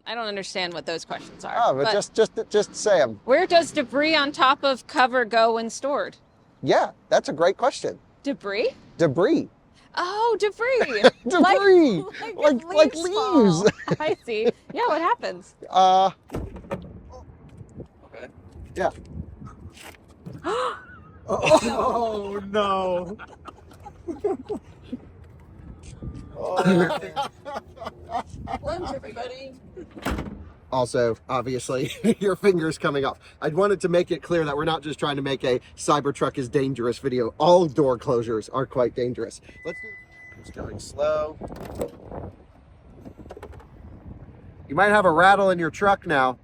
I don't understand what those questions are. Oh, but just say them. Where does debris on top of cover go when stored? Yeah, that's a great question. Debris? Debris. Oh, debris. Debris. Like leaves. leaves. I see. Yeah, what happens? Okay. Yeah. Oh no. Lunch, everybody. Also, obviously, your finger's coming off. I wanted to make it clear that we're not just trying to make a Cybertruck is dangerous video. All door closures are quite dangerous. It's going slow. You might have a rattle in your truck now.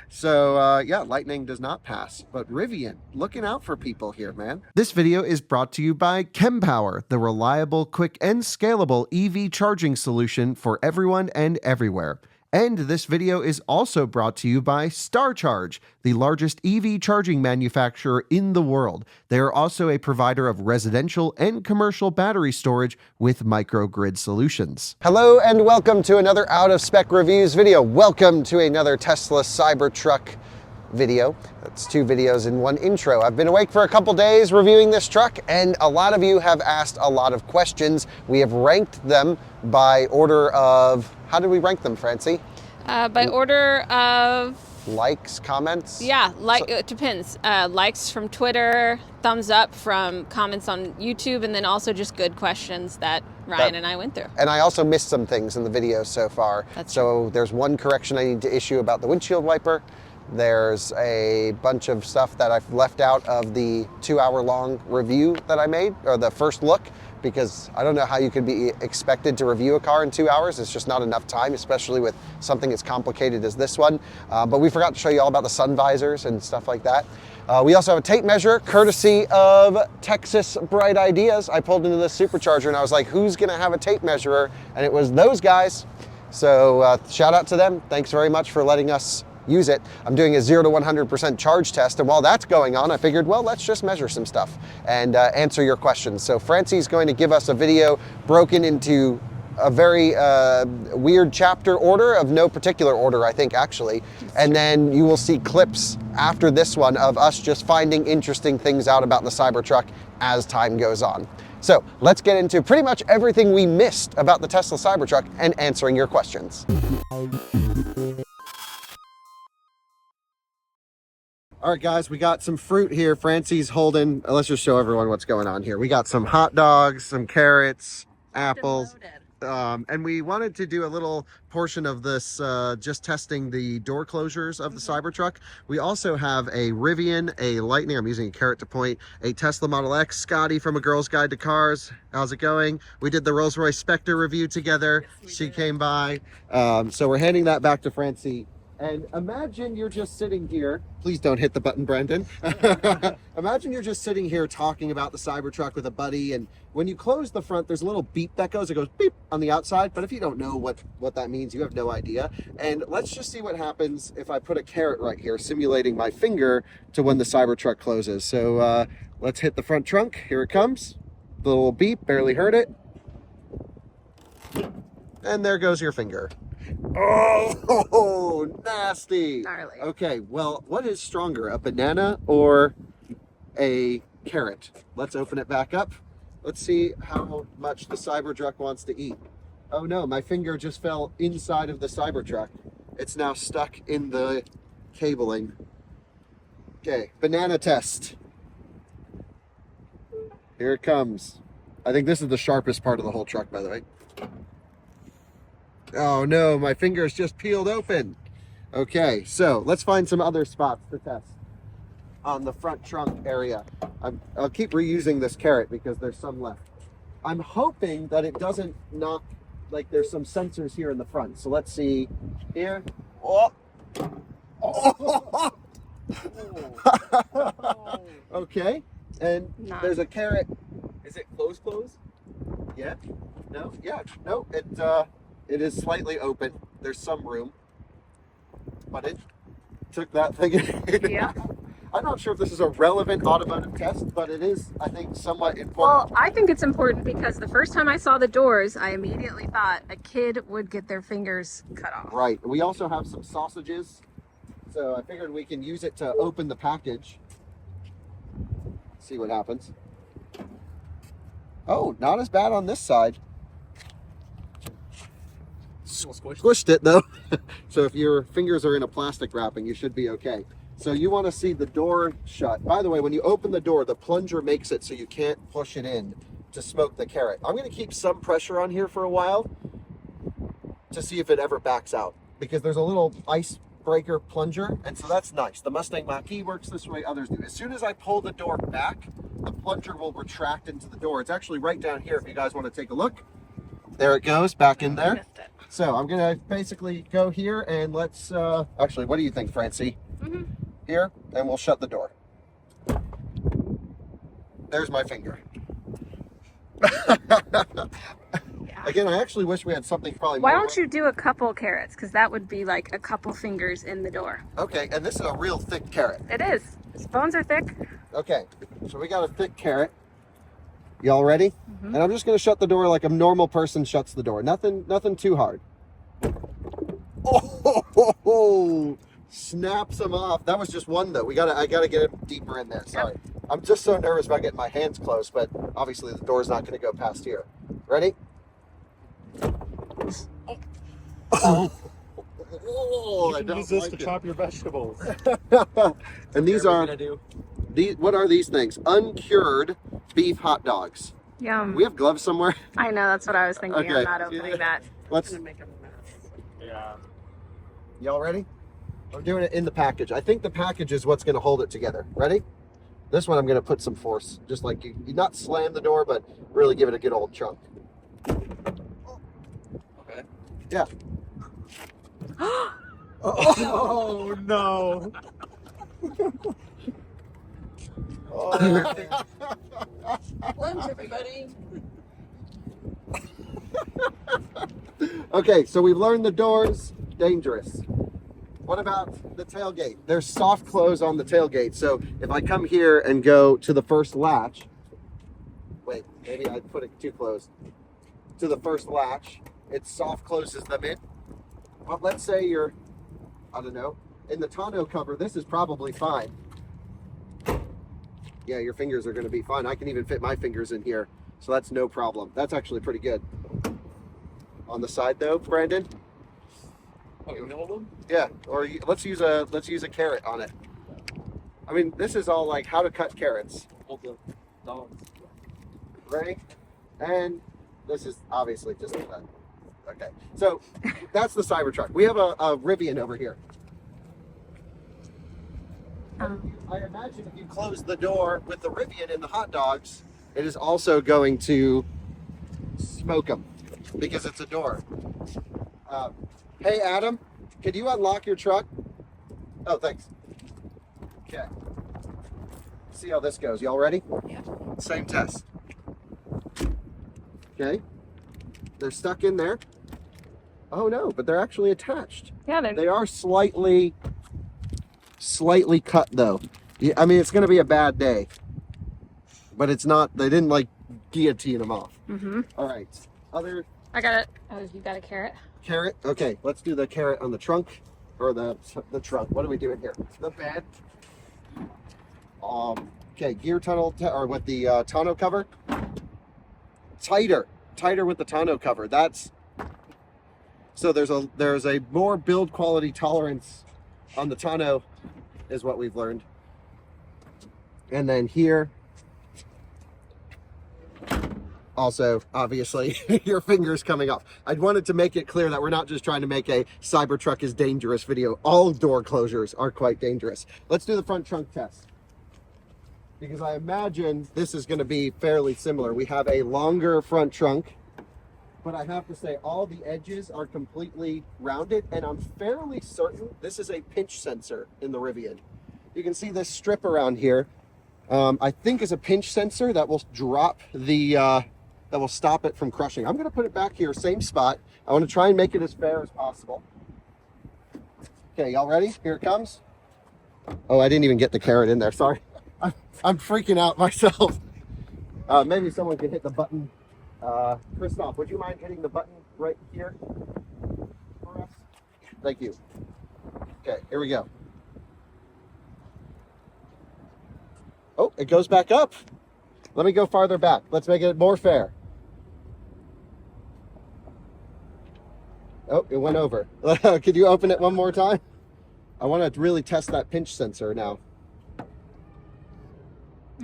So, yeah, lightning does not pass. But Rivian, looking out for people here, man. This video is brought to you by Kempower, the reliable, quick, and scalable EV charging solution for everyone and everywhere. And this video is also brought to you by StarCharge, the largest EV charging manufacturer in the world. They are also a provider of residential and commercial battery storage with microgrid solutions. Hello and welcome to another Out of Spec Reviews video. Welcome to another Tesla Cybertruck video. That's 2 videos in one intro. I've been awake for a couple days reviewing this truck, and a lot of you have asked a lot of questions. We have ranked them by order of, how did we rank them, Francie? By order of likes, comments? Yeah, it depends. Likes from Twitter, thumbs up from comments on YouTube, and then also just good questions that Ryan and I went through. And I also missed some things in the video so far. So there's one correction I need to issue about the windshield wiper. There's a bunch of stuff that I've left out of the 2-hour-long review that I made, or the first look, because I don't know how you could be expected to review a car in 2 hours. It's just not enough time, especially with something as complicated as this one. But we forgot to show you all about the sun visors and stuff like that. We also have a tape measure, courtesy of Texas Bright Ideas. I pulled into this supercharger and I was like, who's gonna have a tape measurer? And it was those guys. So shout out to them. Thanks very much for letting us use it. I'm doing a 0 to 100% charge test, and while that's going on, I figured, well, let's just measure some stuff and answer your questions. So Francie's going to give us a video broken into a very weird chapter order of no particular order, I think, actually. And then you will see clips after this one of us just finding interesting things out about the Cybertruck as time goes on. So let's get into pretty much everything we missed about the Tesla Cybertruck and answering your questions. All right, guys, we got some fruit here. Francie's holding, let's just show everyone what's going on here. We got some hot dogs, some carrots, apples. And we wanted to do a little portion of this just testing the door closures of the Cybertruck. We also have a Rivian, a Lightning, I'm using a carrot to point, a Tesla Model X, Scotty from A Girl's Guide to Cars. How's it going? We did the Rolls-Royce Spectre review together. Yes, she came by. So we're handing that back to Francie. And imagine you're just sitting here. Please don't hit the button, Brendan. Imagine you're just sitting here talking about the Cybertruck with a buddy, and when you close the front, there's a little beep that goes. It goes beep on the outside, but if you don't know what that means, you have no idea. And let's just see what happens if I put a carrot right here, simulating my finger to when the Cybertruck closes. So let's hit the front trunk. Here it comes. The little beep, barely heard it. And there goes your finger. Oh, nasty. Gnarly. Okay, well, what is stronger, a banana or a carrot? Let's open it back up. Let's see how much the Cybertruck wants to eat. Oh no, my finger just fell inside of the Cybertruck. It's now stuck in the cabling. Okay, banana test. Here it comes. I think this is the sharpest part of the whole truck, by the way. Oh no, my finger's just peeled open. Okay, so let's find some other spots to test on the front trunk area. I'll keep reusing this carrot because there's some left. I'm hoping that it doesn't knock, like there's some sensors here in the front. So let's see here. Oh. Oh. Okay, and there's a carrot. Is it close? Yeah, no, yeah, no, it is slightly open. There's some room, but it took that thing. Yeah. I'm not sure if this is a relevant automotive test, but it is, I think, somewhat important. Well, I think it's important because the first time I saw the doors, I immediately thought a kid would get their fingers cut off. Right. We also have some sausages, so I figured we can use it to open the package. See what happens. Oh, not as bad on this side. Squished it though. So if your fingers are in a plastic wrapping, you should be okay. So you want to see the door shut. By the way, when you open the door, the plunger makes it so you can't push it in to smoke the carrot. I'm going to keep some pressure on here for a while to see if it ever backs out, because there's a little icebreaker plunger, and so that's nice. The Mustang Mach-E works this way, others do. As soon as I pull the door back, the plunger will retract into the door. It's actually right down here if you guys want to take a look. There it goes, back in there. So I'm going to basically go here and let's, actually, what do you think, Francie? Here, and we'll shut the door. There's my finger. Again, I actually wish we had something probably Why more. don't you do a couple carrots? Because that would be like a couple fingers in the door. Okay, and this is a real thick carrot. It is. Its bones are thick. Okay, so we got a thick carrot. Y'all ready? And I'm just going to shut the door like a normal person shuts the door. Nothing too hard. Oh, snaps them off. That was just one though. I gotta get it deeper in there. Sorry. I'm just so nervous about getting my hands close, but obviously the door's not going to go past here. Ready? Oh, You can use this to chop your vegetables. And these are what are these things? Uncured beef hot dogs. Yum. We have gloves somewhere. I know, that's what I was thinking. Okay. I'm not opening that. Let's. Yeah. Y'all ready? I'm doing it in the package. I think the package is what's going to hold it together. Ready? This one I'm going to put some force, just like you not slam the door, but really give it a good old chunk. Okay. Yeah. Oh no. Lunch, everybody. Okay, so we've learned the doors, dangerous. What about the tailgate? There's soft close on the tailgate. So if I come here and go to the first latch, wait, maybe I put it too close. To the first latch, it soft closes them in. But let's say you're, I don't know, in the tonneau cover, this is probably fine. Yeah, your fingers are gonna be fine. I can even fit my fingers in here. So that's no problem. That's actually pretty good. On the side though, Brandon? Oh, you know them? Yeah, or let's use a carrot on it. I mean, this is all like how to cut carrots. Hold the dogs. Ready? And this is obviously just that. Okay, so that's the Cybertruck. We have a Rivian over here. I imagine if you close the door with the Rivian and the hot dogs, it is also going to smoke them because it's a door. Hey, Adam, could you unlock your truck? Oh, thanks. Okay. See how this goes. Y'all ready? Yeah. Same test. Okay. They're stuck in there. Oh no, but they're actually attached. Yeah, They are slightly cut though. Yeah, I mean, it's going to be a bad day, but it's not. They didn't like guillotine them off. All right. Other. I got it. Oh, you got a carrot? Carrot. Okay, let's do the carrot on the trunk, or the trunk. What are we doing here? The bed. Okay, gear tunnel or with the tonneau cover. Tighter with the tonneau cover. That's so there's a more build quality tolerance on the tonneau, is what we've learned. And then here. Also, obviously, your fingers coming off. I wanted to make it clear that we're not just trying to make a Cybertruck is dangerous video. All door closures are quite dangerous. Let's do the front trunk test. Because I imagine this is going to be fairly similar. We have a longer front trunk, but I have to say all the edges are completely rounded, and I'm fairly certain this is a pinch sensor in the Rivian. You can see this strip around here. I think is a pinch sensor that will drop the... that will stop it from crushing. I'm going to put it back here, same spot. I want to try and make it as fair as possible. Okay, y'all ready? Here it comes. Oh, I didn't even get the carrot in there. Sorry. I'm freaking out myself. Maybe someone could hit the button. Christoph, would you mind hitting the button right here for us? Thank you. Okay, here we go. Oh, it goes back up. Let me go farther back. Let's make it more fair. Oh, it went over. Could you open it one more time? I want to really test that pinch sensor now.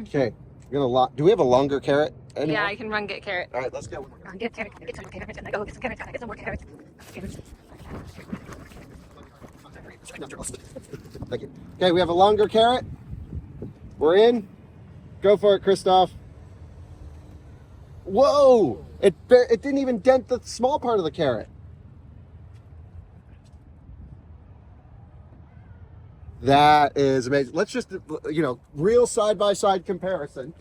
Okay, we're gonna lock. Do we have a longer carrot anymore? Yeah, I can run get carrot. All right, let's go. Run get carrot. Get some more carrots. And I go get some carrots. Get some more carrots. Thank you. Okay, we have a longer carrot. We're in. Go for it, Christoph. Whoa! It didn't even dent the small part of the carrot. That is amazing. Let's just, real side-by-side comparison.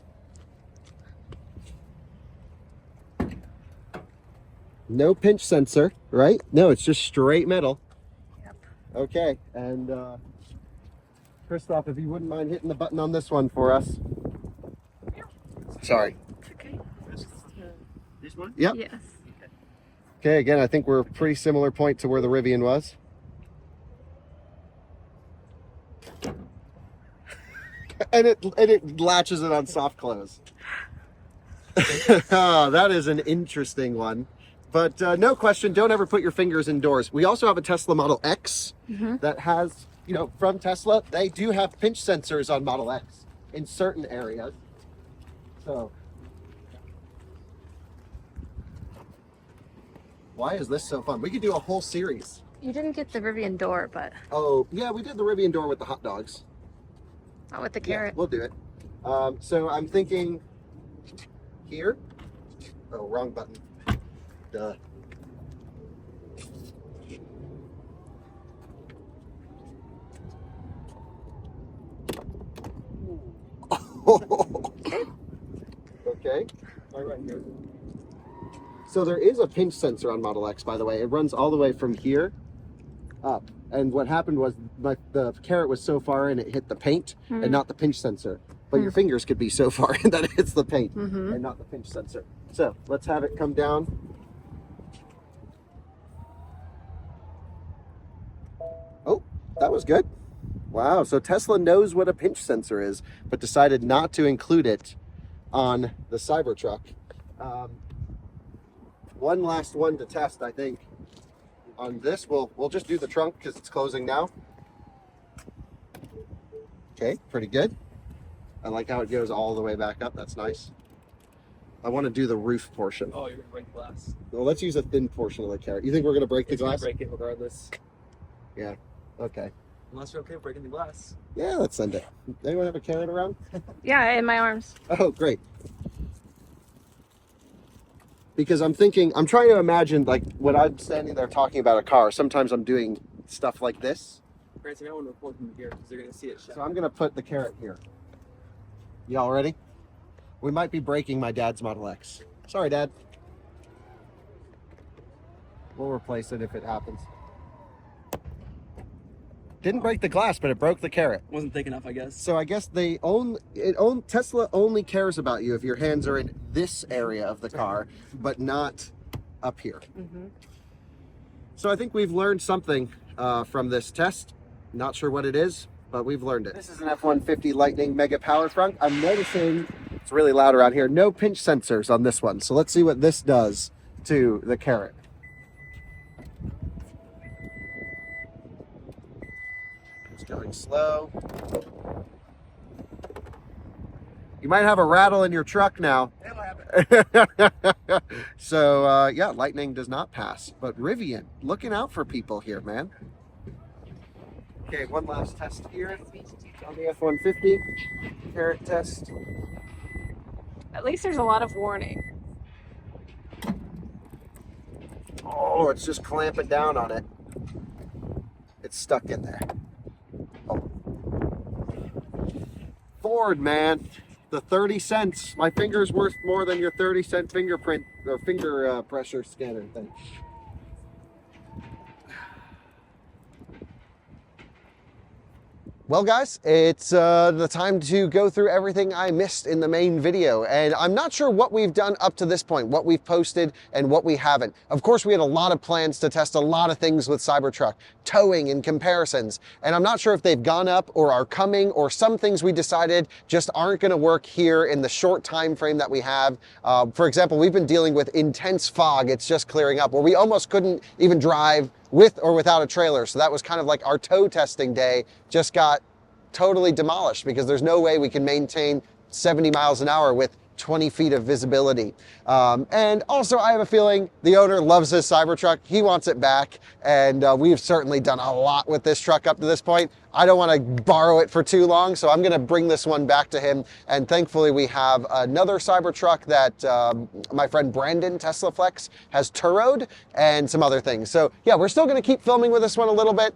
No pinch sensor, right? No, it's just straight metal. Yep. Okay, and Christoph, if you wouldn't mind hitting the button on this one for us. Sorry. It's okay. This one? Yep. Yes. Okay, again, I think we're a pretty similar point to where the Rivian was. And it latches it on soft close. Oh, that is an interesting one. But no question, don't ever put your fingers indoors. We also have a Tesla Model X that has, from Tesla, they do have pinch sensors on Model X in certain areas. So, why is this so fun? We could do a whole series. You didn't get the Rivian door, but Oh, yeah, we did the Rivian door with the hot dogs. not with the Yeah, carrot. we'll do it. So I'm thinking here. Oh, wrong button. Duh. Okay. Right here. So there is a pinch sensor on Model X, by the way. It runs all the way from here up. And what happened was the carrot was so far in, it hit the paint and not the pinch sensor. But your fingers could be so far in that it hits the paint and not the pinch sensor. So let's have it come down. Oh, that was good. Wow, so Tesla knows what a pinch sensor is, but decided not to include it on the Cybertruck. One last one to test, I think. On this, we'll just do the trunk because it's closing now. Okay, pretty good. I like how it goes all the way back up. That's nice. I want to do the roof portion. Oh, you're gonna break the glass. Well, let's use a thin portion of the carrot. You think we're going to break the glass? Break it regardless. Yeah. Okay. Unless you're okay with breaking the glass. Yeah, let's send it. Anyone have a carrot around? Yeah, in my arms. Oh, great. Because I'm trying to imagine, like, when I'm standing there talking about a car, sometimes I'm doing stuff like this. Francie, I want to record from here because they're going to see it. So I'm going to put the carrot here. Y'all ready? We might be breaking my dad's Model X. Sorry, Dad. We'll replace it if it happens. Didn't break the glass, but it broke the carrot. Wasn't thick enough, I guess. So I guess Tesla only cares about you if your hands are in this area of the car, but not up here. So I think we've learned something from this test. Not sure what it is, but we've learned it. This is an F-150 Lightning Mega Power Frunk. I'm noticing it's really loud around here. No pinch sensors on this one. So let's see what this does to the carrot. It's going slow. You might have a rattle in your truck now. So, yeah, Lightning does not pass. But Rivian, looking out for people here, man. Okay, one last test here on the F-150. Carrot test. At least there's a lot of warning. Oh, it's just clamping down on it. It's stuck in there. Oh. Ford, man. The 30 cents. My finger's worth more than your 30-cent fingerprint or finger pressure scanner thing. Well guys, it's the time to go through everything I missed in the main video, and I'm not sure what we've done up to this point, what we've posted and what we haven't. Of course, we had a lot of plans to test a lot of things with Cybertruck, towing and comparisons, and I'm not sure if they've gone up or are coming, or some things we decided just aren't going to work here in the short time frame that we have. For example, we've been dealing with intense fog. It's just clearing up, where we almost couldn't even drive with or without a trailer. So that was kind of like our tow testing day just got totally demolished because there's no way we can maintain 70 miles an hour with 20 feet of visibility. And also I have a feeling the owner loves his Cybertruck. He wants it back. And we've certainly done a lot with this truck up to this point. I don't want to borrow it for too long, so I'm going to bring this one back to him. And thankfully we have another Cybertruck that my friend Brandon, Tesla Flex, has Turoed and some other things. So yeah, we're still going to keep filming with this one a little bit.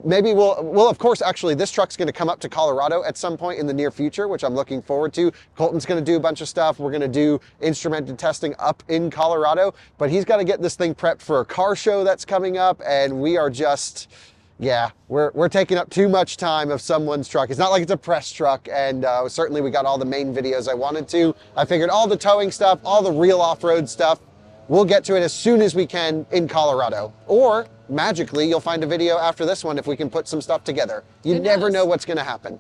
Maybe we'll of course, actually this truck's going to come up to Colorado at some point in the near future, which I'm looking forward to. Colton's going to do a bunch of stuff. We're going to do instrumented testing up in Colorado, but he's got to get this thing prepped for a car show that's coming up, and we are just, yeah, we're taking up too much time of someone's truck. It's not like it's a press truck, and certainly we got all the main videos I wanted to. I figured all the towing stuff, all the real off-road stuff, we'll get to it as soon as we can in Colorado. Or magically, you'll find a video after this one if we can put some stuff together. You never know what's going to happen.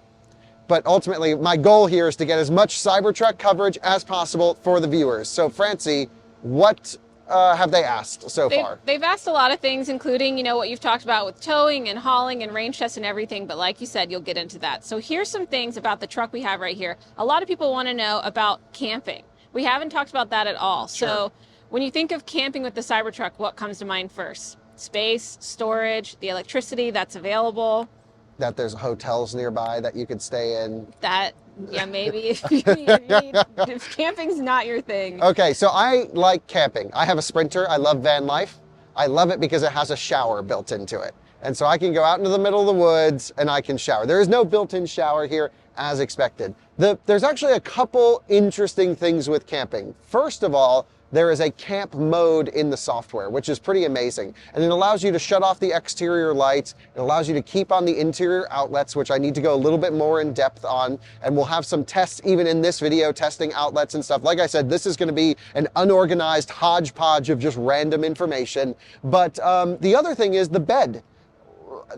But ultimately, my goal here is to get as much Cybertruck coverage as possible for the viewers. So Francie, what have they asked so far? They've asked a lot of things, including, you know, what you've talked about with towing and hauling and range tests and everything. But like you said, you'll get into that. So here's some things about the truck we have right here. A lot of people want to know about camping. We haven't talked about that at all. Sure. So when you think of camping with the Cybertruck, what comes to mind first? Space, storage, the electricity that's available. That there's hotels nearby that you could stay in. That, yeah, maybe if camping's not your thing. Okay, so I like camping. I have a Sprinter. I love van life. I love it because it has a shower built into it. And so I can go out into the middle of the woods and I can shower. There is no built-in shower here as expected. There's actually a couple interesting things with camping. First of all, there is a camp mode in the software, which is pretty amazing. And it allows you to shut off the exterior lights. It allows you to keep on the interior outlets, which I need to go a little bit more in depth on. And we'll have some tests even in this video, testing outlets and stuff. Like I said, this is gonna be an unorganized hodgepodge of just random information. But the other thing is the bed.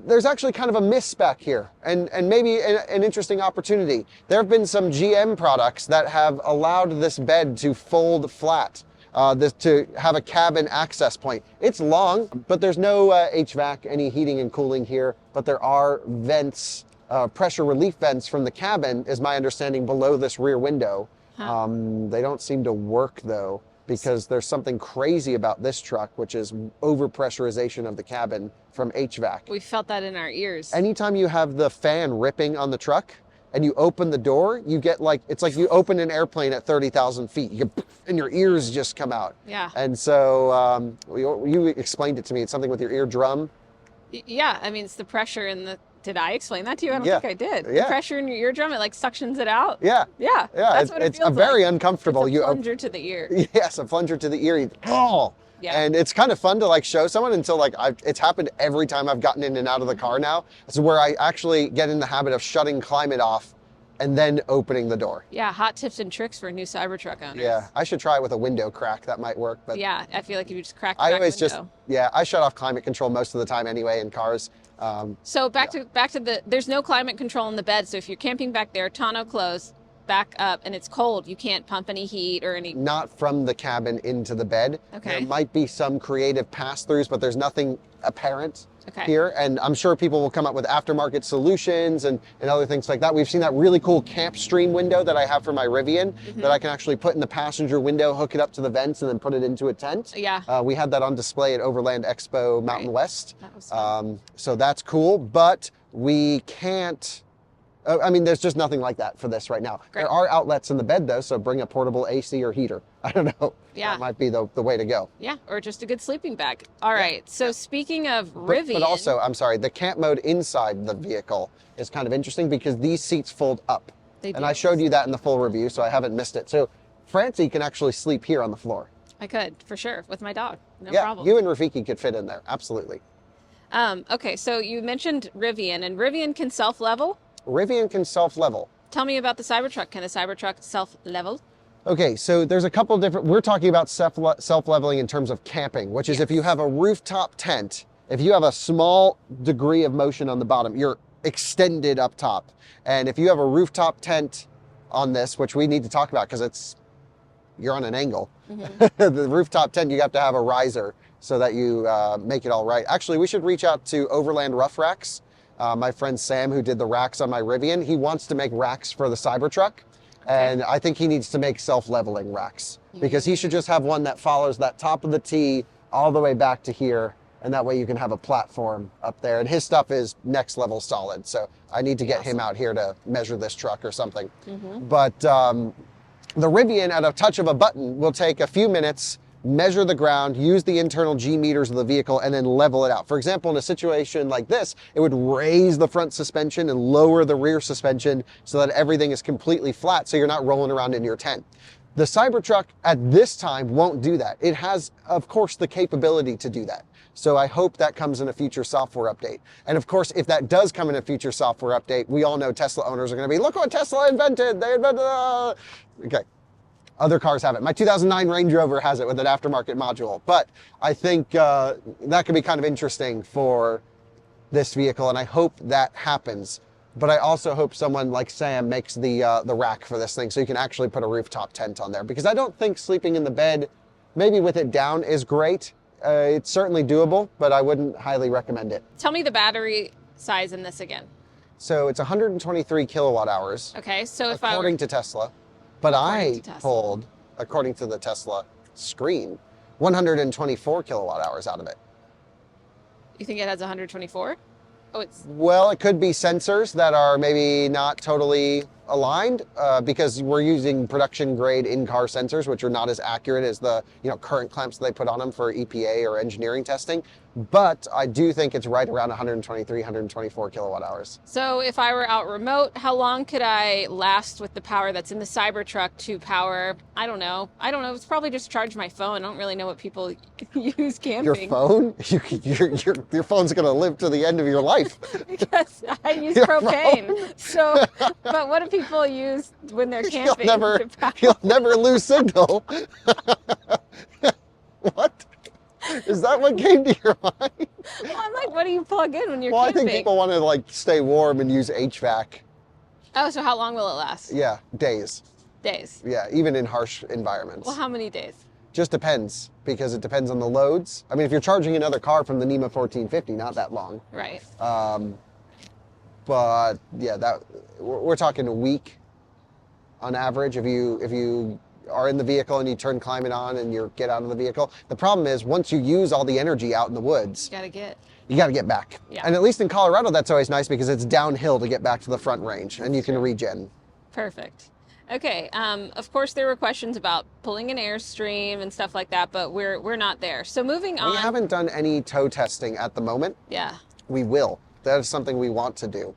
There's actually kind of a miss back here, and maybe an interesting opportunity. There have been some GM products that have allowed this bed to fold flat. To have a cabin access point. It's long, but there's no HVAC, any heating and cooling here, but there are vents, pressure relief vents from the cabin, is my understanding, below this rear window. Huh. They don't seem to work though, because there's something crazy about this truck, which is overpressurization of the cabin from HVAC. We felt that in our ears. Anytime you have the fan ripping on the truck, and you open the door, you get like, it's like you open an airplane at 30,000 feet, and your ears just come out. Yeah. And so you explained it to me. It's something with your eardrum. Yeah, I mean, it's the pressure in the, did I explain that to you? I don't think I did. Yeah. The pressure in your eardrum, it like suctions it out. Yeah. Yeah. Yeah, it's a very uncomfortable. It's a plunger to the ear. Yes, a plunger to the ear. Oh. Yeah. And it's kind of fun to like show someone until like it's happened every time I've gotten in and out of the car now. It's where I actually get in the habit of shutting climate off and then opening the door. Yeah, hot tips and tricks for new Cybertruck owners. Yeah, I should try it with a window crack. That might work. But yeah, I feel like if you just crack the back window. I shut off climate control most of the time anyway in cars. So back to the, there's no climate control in the bed. So if you're camping back there, tonneau closed, back up, and it's cold, you can't pump any heat or any... Not from the cabin into the bed. Okay. There might be some creative pass-throughs, but there's nothing apparent here. And I'm sure people will come up with aftermarket solutions and other things like that. We've seen that really cool camp stream window that I have for my Rivian that I can actually put in the passenger window, hook it up to the vents, and then put it into a tent. Yeah. We had that on display at Overland Expo Mountain West. That was fun. So that's cool, but we can't... I mean, there's just nothing like that for this right now. Great. There are outlets in the bed though, so bring a portable AC or heater. I don't know. Yeah. That might be the way to go. Yeah, or just a good sleeping bag. All right, so speaking of Rivian... But also, I'm sorry, the camp mode inside the vehicle is kind of interesting because these seats fold up. And I showed you that in the full review, so I haven't missed it. So Francie can actually sleep here on the floor. I could, for sure, with my dog. No problem. Yeah, you and Rafiki could fit in there, absolutely. Okay, so you mentioned Rivian, and Rivian can self-level. Rivian can self-level. Tell me about the Cybertruck. Can the Cybertruck self-level? Okay, so there's a couple different, we're talking about self-leveling in terms of camping, which is if you have a rooftop tent, if you have a small degree of motion on the bottom, you're extended up top. And if you have a rooftop tent on this, which we need to talk about because you're on an angle. The rooftop tent, you have to have a riser so that you make it all right. Actually, we should reach out to Overland Rough Racks. My friend Sam, who did the racks on my Rivian, he wants to make racks for the Cybertruck. And I think he needs to make self-leveling racks because he should just have one that follows that top of the T all the way back to here. And that way you can have a platform up there. And his stuff is next level solid. So I need to get him out here to measure this truck or something. But the Rivian, at a touch of a button, will take a few minutes, measure the ground, use the internal G meters of the vehicle, and then level it out. For example, in a situation like this, it would raise the front suspension and lower the rear suspension so that everything is completely flat so you're not rolling around in your tent. The Cybertruck at this time won't do that. It has, of course, the capability to do that. So I hope that comes in a future software update. And of course, if that does come in a future software update, we all know Tesla owners are going to be, look what Tesla invented. They invented, okay. Other cars have it. My 2009 Range Rover has it with an aftermarket module. But I think that could be kind of interesting for this vehicle, and I hope that happens. But I also hope someone like Sam makes the rack for this thing so you can actually put a rooftop tent on there. Because I don't think sleeping in the bed, maybe with it down, is great. It's certainly doable, but I wouldn't highly recommend it. Tell me the battery size in this again. So it's 123 kilowatt hours. Okay, so if according to Tesla. But I pulled, according to the Tesla screen, 124 kilowatt hours out of it. You think it has 124? Oh, it's... Well, it could be sensors that are maybe not totally aligned because we're using production grade in-car sensors, which are not as accurate as the current clamps they put on them for EPA or engineering testing. But I do think it's right around 123, 124 kilowatt hours. So if I were out remote, how long could I last with the power that's in the Cybertruck to power, I don't know. It's probably just charge my phone. I don't really know what people use camping. Your phone? Your phone's going to live to the end of your life. Because I use propane. So, but what do people use when they're camping? You'll never lose signal. What? Is that what came to your mind? Well, I'm like, what do you plug in when you're camping? Well, I think people want to stay warm and use HVAC. Oh, so how long will it last? Yeah, days. Days? Yeah, even in harsh environments. Well, how many days? Just depends, because it depends on the loads. I mean, if you're charging another car from the NEMA 1450, not that long. Right. But yeah, we're talking a week on average if you are in the vehicle and you turn climate on and you get out of the vehicle. The problem is once you use all the energy out in the woods, you got to get back. Yeah. And at least in Colorado, that's always nice because it's downhill to get back to the front range and you can regen. Perfect. Okay. Of course, there were questions about pulling an Airstream and stuff like that, but we're not there. So moving on. We haven't done any tow testing at the moment. Yeah. We will. That is something we want to do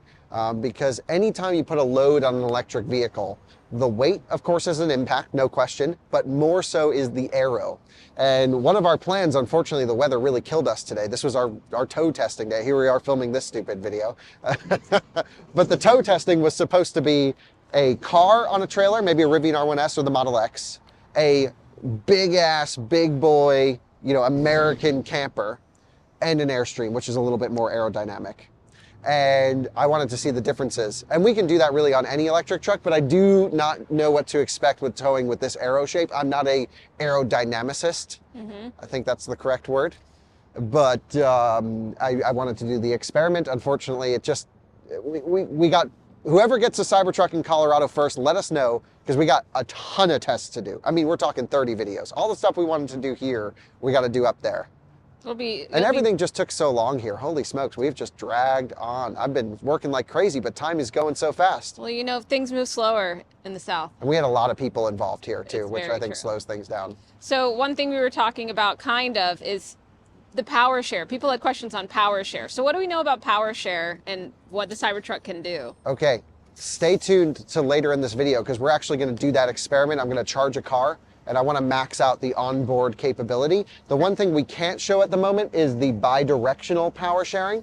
because anytime you put a load on an electric vehicle, the weight, of course, is an impact, no question, but more so is the aero. And one of our plans, unfortunately, the weather really killed us today. This was our tow testing day. Here we are filming this stupid video. But the tow testing was supposed to be a car on a trailer, maybe a Rivian R1S or the Model X, a big-ass, big boy, American camper, and an Airstream, which is a little bit more aerodynamic. And I wanted to see the differences. And we can do that really on any electric truck, but I do not know what to expect with towing with this aero shape. I'm not a aerodynamicist. I think that's the correct word. But I wanted to do the experiment. Unfortunately, we got, whoever gets a Cybertruck in Colorado first, let us know, because we got a ton of tests to do. I mean, we're talking 30 videos. All the stuff we wanted to do here, we got to do up there. Everything just took so long here. Holy smokes, we've just dragged on. I've been working like crazy, but time is going so fast. Well, things move slower in the South. And we had a lot of people involved here too, which I think true. slows things down. So one thing we were talking about is the PowerShare. People had questions on PowerShare. So what do we know about PowerShare and what the Cybertruck can do? Okay, stay tuned to later in this video because we're actually going to do that experiment. I'm going to charge a car and I want to max out the onboard capability. The one thing we can't show at the moment is the bi-directional power sharing,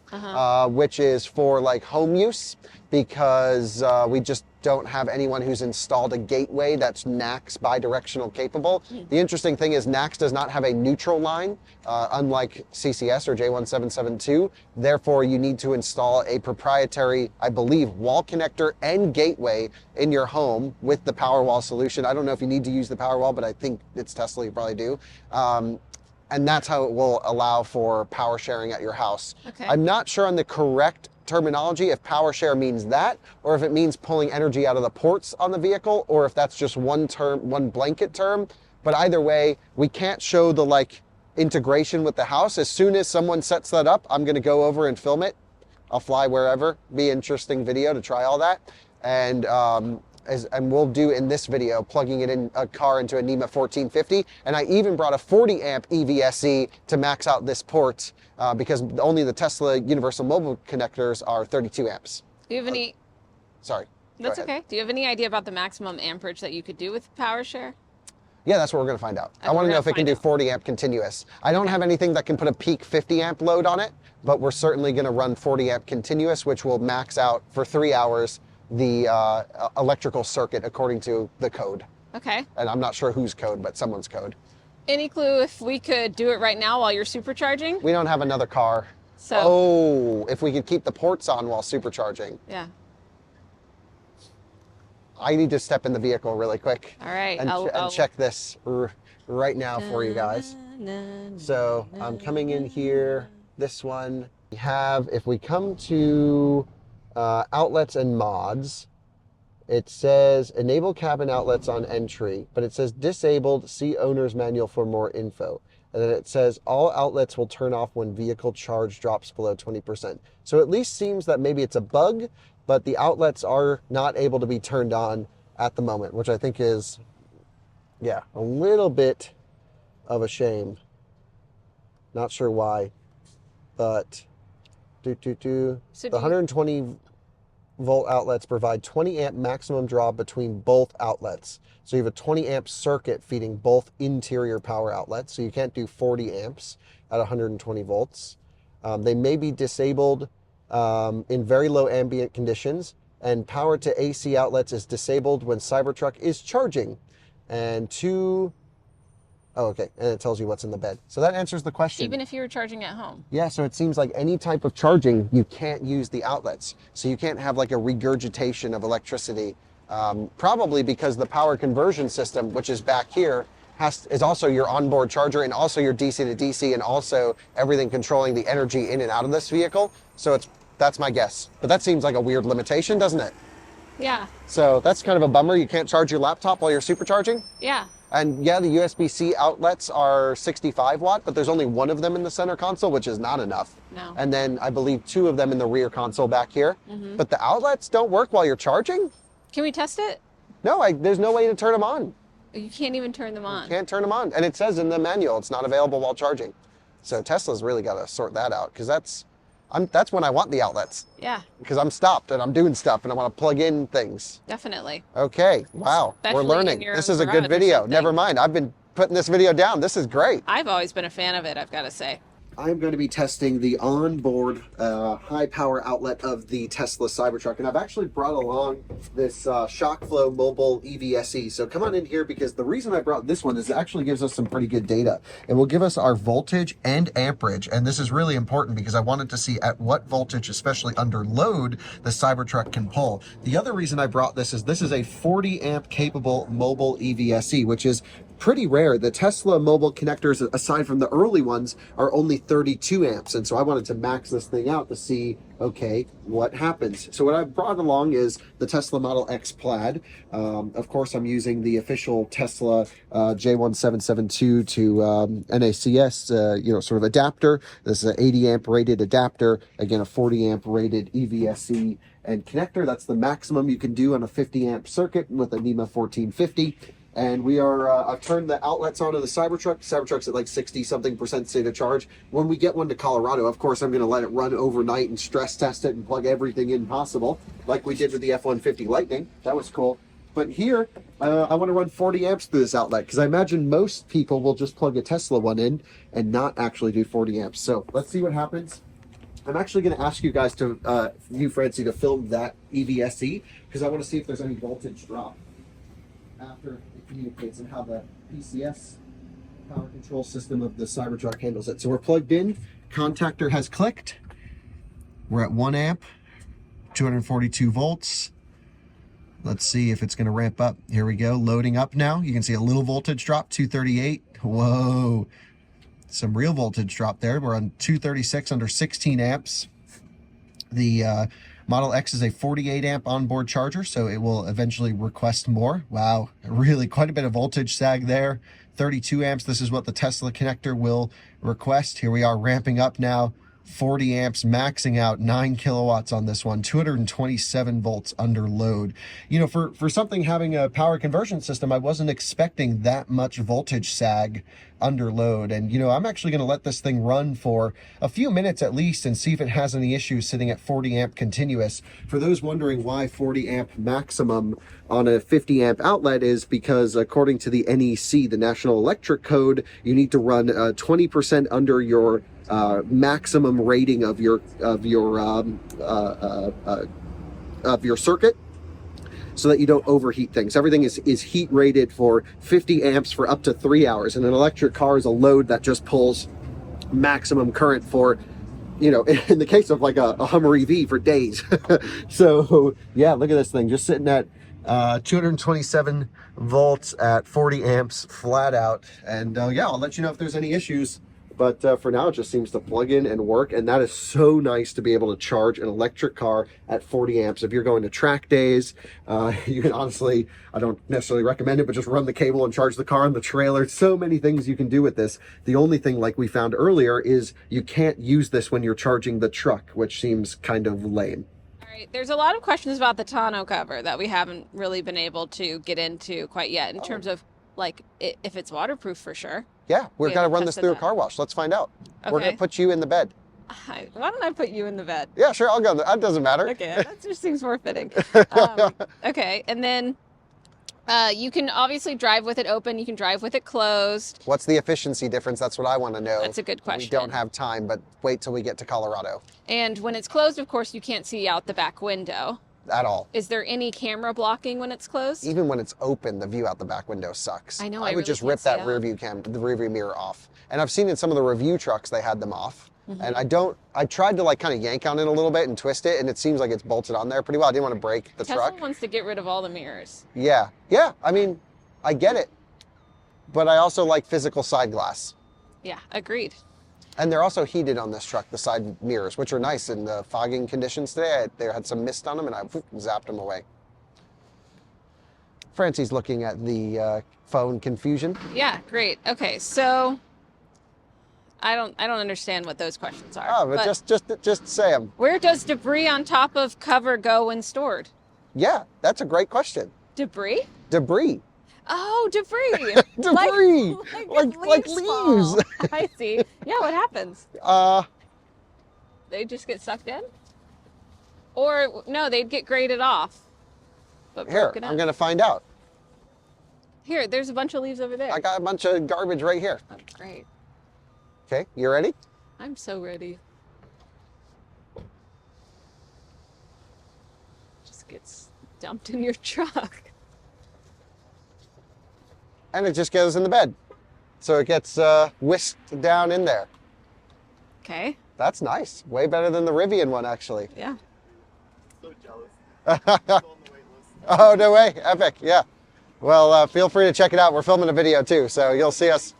which is for like home use, because we just don't have anyone who's installed a gateway that's NACS bi-directional capable. The interesting thing is NACS does not have a neutral line, unlike CCS or J1772. Therefore, you need to install a proprietary, I believe, wall connector and gateway in your home with the Powerwall solution. I don't know if you need to use the Powerwall, but I think it's Tesla, you probably do. And that's how it will allow for power sharing at your house. Okay. I'm not sure on the correct terminology if power share means that, or if it means pulling energy out of the ports on the vehicle, or if that's just one term, one blanket term. But either way, we can't show the like integration with the house. As soon as someone sets that up, I'm going to go over and film it. I'll fly wherever. Be an interesting video to try all that. And we'll do in this video, plugging it in a car into a NEMA 1450. And I even brought a 40 amp EVSE to max out this port because only the Tesla Universal Mobile connectors are 32 amps. Do you have any... Sorry. That's okay. Do you have any idea about the maximum amperage that you could do with PowerShare? Yeah, that's what we're going to find out. Okay, I want to know if it can do 40 amp continuous. I don't have anything that can put a peak 50 amp load on it, but we're certainly going to run 40 amp continuous, which will max out for 3 hours the electrical circuit according to the code. Okay. And I'm not sure whose code, but someone's code. Any clue if we could do it right now while you're supercharging? We don't have another car. So, oh, if we could keep the ports on while supercharging. yeah. I need to step in the vehicle really quick. All right. And check this right now for you guys. So I'm coming in here, this one. We have, if we come to outlets and mods, it says enable cabin outlets on entry, but it says disabled, see owner's manual for more info. And then it says all outlets will turn off when vehicle charge drops below 20%. So at least seems that maybe it's a bug, but the outlets are not able to be turned on at the moment, which I think is, yeah, a little bit of a shame. Not sure why, but the 120 volt outlets provide 20 amp maximum draw between both outlets. So you have a 20 amp circuit feeding both interior power outlets. So you can't do 40 amps at 120 volts. They may be disabled in very low ambient conditions, and power to AC outlets is disabled when Cybertruck is charging. And oh, okay, and it tells you what's in the bed. So that answers the question. Even if you were charging at home? Yeah, so it seems like any type of charging, you can't use the outlets. So you can't have like a regurgitation of electricity, probably because the power conversion system, which is back here, is also your onboard charger and also your DC to DC and also everything controlling the energy in and out of this vehicle. So that's my guess. But that seems like a weird limitation, doesn't it? Yeah. So that's kind of a bummer. You can't charge your laptop while you're supercharging? Yeah. And yeah, the USB-C outlets are 65 watt, but there's only one of them in the center console, which is not enough. No. And then I believe 2 of them in the rear console back here. But the outlets don't work while you're charging? Can we test it? No, there's no way to turn them on. You can't even turn them on. You can't turn them on. And it says in the manual, it's not available while charging. So Tesla's really got to sort that out, because that's when I want the outlets. Yeah. Because I'm stopped and I'm doing stuff and I want to plug in things. Definitely. Okay, wow, Especially we're learning. in your This is a garage good or video. something. Never mind, I've been putting this video down. This is great. I've always been a fan of it, I've got to say. I'm going to be testing the onboard high power outlet of the Tesla Cybertruck, and I've actually brought along this ShockFlow mobile EVSE. So come on in here, because the reason I brought this one is it actually gives us some pretty good data. It will give us our voltage and amperage, and this is really important because I wanted to see at what voltage, especially under load, the Cybertruck can pull. The other reason I brought this is a 40 amp capable mobile EVSE, which is pretty rare. The Tesla mobile connectors, aside from the early ones, are only 32 amps. And so I wanted to max this thing out to see, okay, what happens. So what I brought along is the Tesla Model X Plaid. Of course, I'm using the official Tesla J1772 to NACS, sort of adapter. This is an 80 amp rated adapter. Again, a 40 amp rated EVSE and connector. That's the maximum you can do on a 50 amp circuit with a NEMA 1450. And we are, I've turned the outlets onto the Cybertruck. Cybertruck's at like 60-something% state of charge. When we get one to Colorado, of course, I'm going to let it run overnight and stress test it and plug everything in possible, like we did with the F-150 Lightning. That was cool. But here, I want to run 40 amps through this outlet because I imagine most people will just plug a Tesla one in and not actually do 40 amps. So let's see what happens. I'm actually going to ask you guys to, you Francie, to film that EVSE because I want to see if there's any voltage drop after it communicates and how the PCS power control system of the Cybertruck handles it. So we're plugged in, contactor has clicked. We're at 1 amp, 242 volts. Let's see if it's going to ramp up. Here we go, loading up now. You can see a little voltage drop, 238. Whoa. Some real voltage drop there. We're on 236 under 16 amps. The Model X is a 48 amp onboard charger, so it will eventually request more. Wow, really quite a bit of voltage sag there. 32 amps, this is what the Tesla connector will request. Here we are ramping up now. 40 amps, maxing out 9 kilowatts on this one, 227 volts under load. You know, for something having a power conversion system, I wasn't expecting that much voltage sag under load. And, you know, I'm actually going to let this thing run for a few minutes at least and see if it has any issues sitting at 40 amp continuous. For those wondering why 40 amp maximum on a 50 amp outlet is because according to the NEC, the National Electric Code, you need to run 20% under your maximum rating of your circuit so that you don't overheat things. Everything is heat rated for 50 amps for up to 3 hours, and an electric car is a load that just pulls maximum current for, you know, in the case of like a Hummer EV, for days. So yeah, look at this thing just sitting at 227 volts at 40 amps flat out. And yeah, I'll let you know if there's any issues. But for now, it just seems to plug in and work. And that is so nice to be able to charge an electric car at 40 amps. If you're going to track days, you can honestly, I don't necessarily recommend it, but just run the cable and charge the car on the trailer. So many things you can do with this. The only thing, like we found earlier, is you can't use this when you're charging the truck, which seems kind of lame. All right, there's a lot of questions about the tonneau cover that we haven't really been able to get into quite yet in terms of like if it's waterproof for sure. Yeah, we're going to run this through a car wash. Let's find out. Okay. We're going to put you in the bed. Why don't I put you in the bed? Yeah, sure, I'll go. That doesn't matter. Okay, that just seems more fitting. Okay, and then you can obviously drive with it open. You can drive with it closed. What's the efficiency difference? That's what I want to know. That's a good question. We don't have time, but wait till we get to Colorado. And when it's closed, of course, you can't see out the back window. At all. Is there any camera blocking when it's closed? Even when it's open, the view out the back window sucks. I know. I would really just rip that the rearview mirror off. And I've seen in some of the review trucks, they had them off. And I tried to like kind of yank on it a little bit and twist it, and it seems like it's bolted on there pretty well. I didn't want to break the truck. Tesla wants to get rid of all the mirrors. Yeah. Yeah. I mean, I get it. But I also like physical side glass. Yeah, agreed. And they're also heated on this truck, the side mirrors, which are nice in the fogging conditions today. They had some mist on them, and I zapped them away. Francie's looking at the phone confusion. Yeah, great. Okay, so I don't understand what those questions are. Oh, but just say them. Where does debris on top of cover go when stored? Yeah, that's a great question. Debris? Debris. Oh, debris. Debris. Like leaves. Fall. I see. Yeah, what happens? They just get sucked in? Or no, they'd get graded off. But here, I'm going to find out. Here, there's a bunch of leaves over there. I got a bunch of garbage right here. Oh, great. Okay, you ready? I'm so ready. Just gets dumped in your truck. And it just goes in the bed. So it gets whisked down in there. Okay. That's nice. Way better than the Rivian one, actually. Yeah. So jealous. On the wait list. Oh, no way. Epic. Yeah. Well, feel free to check it out. We're filming a video too, so you'll see us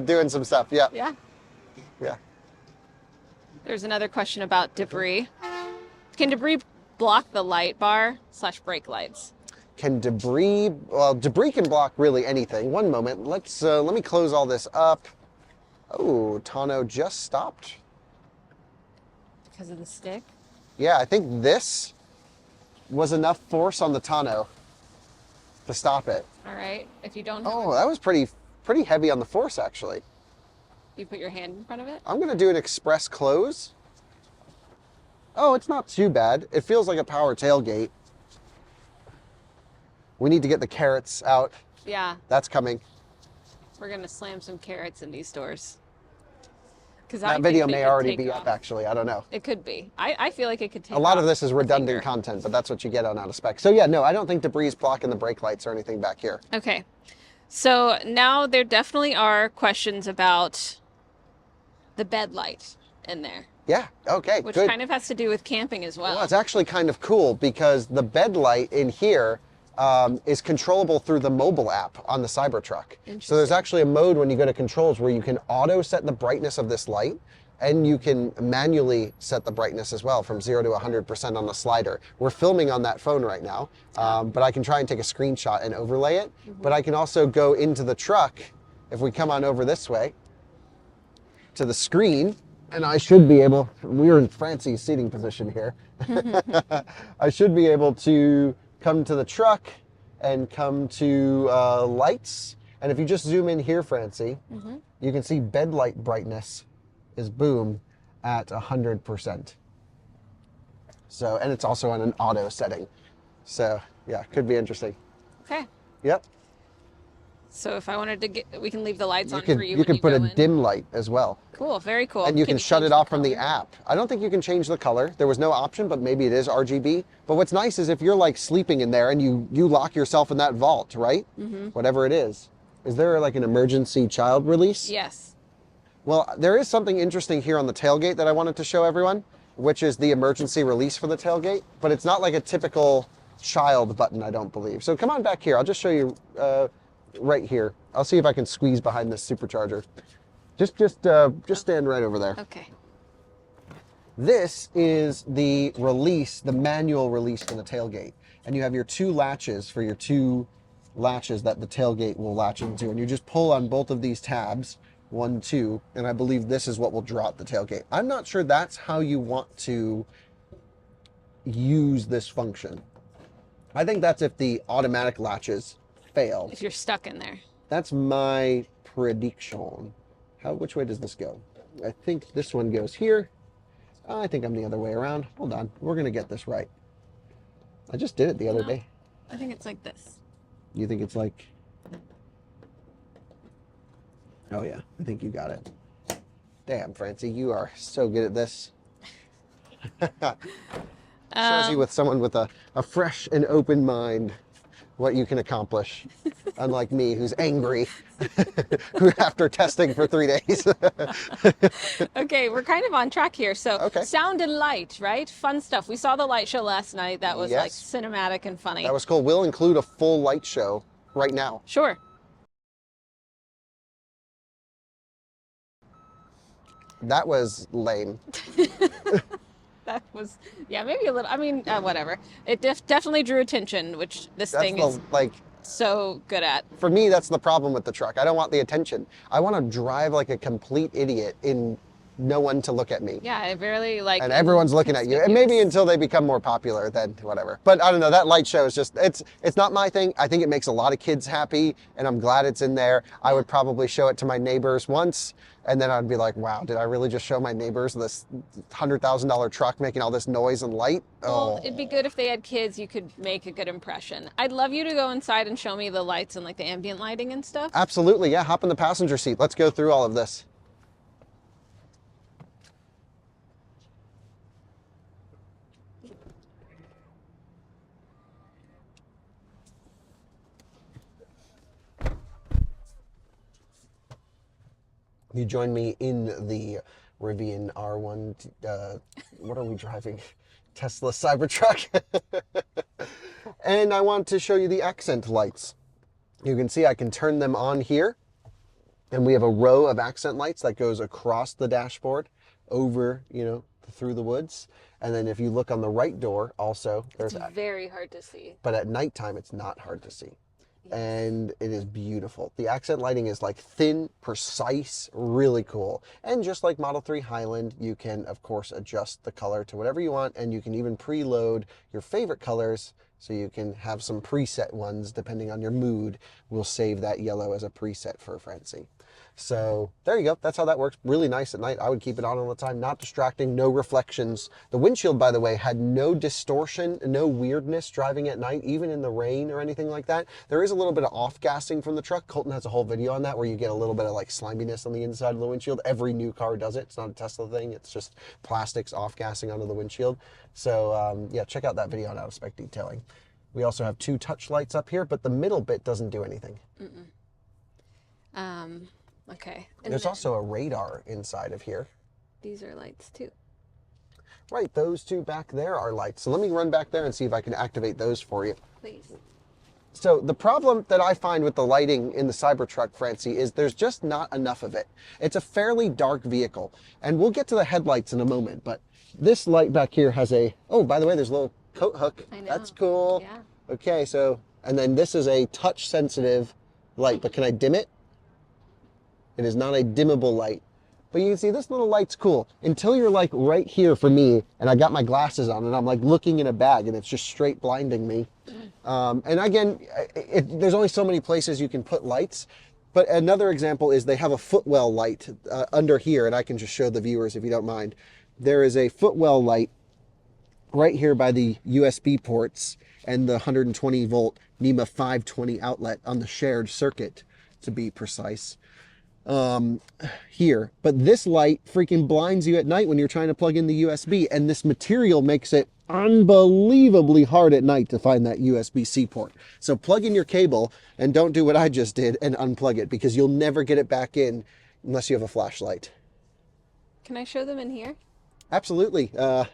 doing some stuff. Yeah. Yeah. Yeah. There's another question about debris. Can debris block the light bar / brake lights? Can debris, well, debris can block really anything. One moment, let me close all this up. Oh, tonneau just stopped. Because of the stick? Yeah, I think this was enough force on the tonneau to stop it. All right, if you don't Oh, that was pretty heavy on the force, actually. You put your hand in front of it? I'm gonna do an express close. Oh, it's not too bad. It feels like a power tailgate. We need to get the carrots out. Yeah. That's coming. We're going to slam some carrots in these stores. That video may already be up, actually. I don't know. It could be. I feel like it could take off. A lot of this is redundant content, but that's what you get on Out of Spec. So yeah, no, I don't think debris is blocking the brake lights or anything back here. Okay. So now there definitely are questions about the bed light in there. Yeah, okay, Which good. kind of has to do with camping as well. Well, it's actually kind of cool because the bed light in here is controllable through the mobile app on the Cybertruck. So there's actually a mode when you go to controls where you can auto set the brightness of this light, and you can manually set the brightness as well from 0 to 100% on the slider. We're filming on that phone right now, but I can try and take a screenshot and overlay it. But I can also go into the truck, if we come on over this way, to the screen, and I should be able, we're in Francie's seating position here. I should be able to come to the truck and come to lights. And if you just zoom in here, Francie, you can see bed light brightness is boom at 100%. So, and it's also on an auto setting. So yeah, could be interesting. Okay. Yep. So if I wanted to get, we can leave the lights on for you. You can put a dim light as well. Cool, very cool. And you can shut it off from the app. I don't think you can change the color. There was no option, but maybe it is RGB. But what's nice is if you're like sleeping in there and you lock yourself in that vault, right? Whatever it is. Is there like an emergency child release? Yes. Well, there is something interesting here on the tailgate that I wanted to show everyone, which is the emergency release for the tailgate. But it's not like a typical child button, I don't believe. So come on back here. I'll just show you right here. I'll see if I can squeeze behind this supercharger. Just stand right over there. Okay. This is the release, the manual release for the tailgate. And you have your two latches for your two latches that the tailgate will latch into. And you just pull on both of these tabs, 1, 2, and I believe this is what will draw out the tailgate. I'm not sure that's how you want to use this function. I think that's if the automatic latches fail. If you're stuck in there. That's my prediction. Which way does this go? I think this one goes here. I think I'm the other way around. Hold on. We're going to get this right. I just did it the other day. I think it's like this. You think it's like... Oh, yeah. I think you got it. Damn, Francie, you are so good at this. Shows you with someone with a fresh and open mind what you can accomplish. Unlike me, who's angry after testing for 3 days. Okay, we're kind of on track here. So sound and light, right? Fun stuff. We saw the light show last night. That was like cinematic and funny. That was cool. We'll include a full light show right now. Sure. That was lame. That was, yeah, maybe a little, I mean, whatever. It definitely drew attention, which this thing is like so good at. For me, that's the problem with the truck. I don't want the attention. I want to drive like a complete idiot in no one to look at me. Yeah, I barely like. And everyone's looking at you. And maybe until they become more popular, then whatever. But I don't know, that light show is just, it's not my thing. I think it makes a lot of kids happy, and I'm glad it's in there. I would probably show it to my neighbors once, and then I'd be like, wow, did I really just show my neighbors this $100,000 truck making all this noise and light? Well, it'd be good if they had kids, you could make a good impression. I'd love you to go inside and show me the lights and like the ambient lighting and stuff. Absolutely, yeah, hop in the passenger seat. Let's go through all of this. You join me in the Rivian R1, what are we driving? Tesla Cybertruck. And I want to show you the accent lights. You can see I can turn them on here. And we have a row of accent lights that goes across the dashboard over, you know, through the woods. And then if you look on the right door also, there's it's very hard to see. But at nighttime, it's not hard to see. And it is beautiful. The accent lighting is like thin, precise, really cool. And just like Model 3 Highland, you can of course adjust the color to whatever you want, and you can even preload your favorite colors, so you can have some preset ones depending on your mood. We'll save that yellow as a preset for Francie. So there you go. That's how that works. Really nice at night. I would keep it on all the time. Not distracting, no reflections. The windshield, by the way, had no distortion, no weirdness driving at night, even in the rain or anything like that. There is a little bit of off-gassing from the truck. Colton has a whole video on that where you get a little bit of like sliminess on the inside of the windshield. Every new car does it. It's not a Tesla thing. It's just plastics off-gassing onto the windshield. So yeah, check out that video on out-of-spec detailing. We also have 2 touch lights up here, but the middle bit doesn't do anything. Okay. There's also a radar inside of here. These are lights too. Right, those 2 back there are lights. So let me run back there and see if I can activate those for you. Please. So the problem that I find with the lighting in the Cybertruck, Francie, is there's just not enough of it. It's a fairly dark vehicle, and we'll get to the headlights in a moment, but this light back here has a, oh, by the way, there's a little coat hook. I know. That's cool. Yeah. Okay, so, and then this is a touch sensitive light, but can I dim it? It is not a dimmable light. But you can see this little light's cool until you're like right here for me, and I got my glasses on and I'm like looking in a bag and it's just straight blinding me. And again, there's only so many places you can put lights. But another example is they have a footwell light under here, and I can just show the viewers if you don't mind. There is a footwell light right here by the USB ports and the 120 volt NEMA 520 outlet on the shared circuit, to be precise. Here, but this light freaking blinds you at night when you're trying to plug in the USB, and this material makes it unbelievably hard at night to find that USB-C port. So plug in your cable and don't do what I just did and unplug it, because you'll never get it back in unless you have a flashlight. Can I show them in here? Absolutely. We're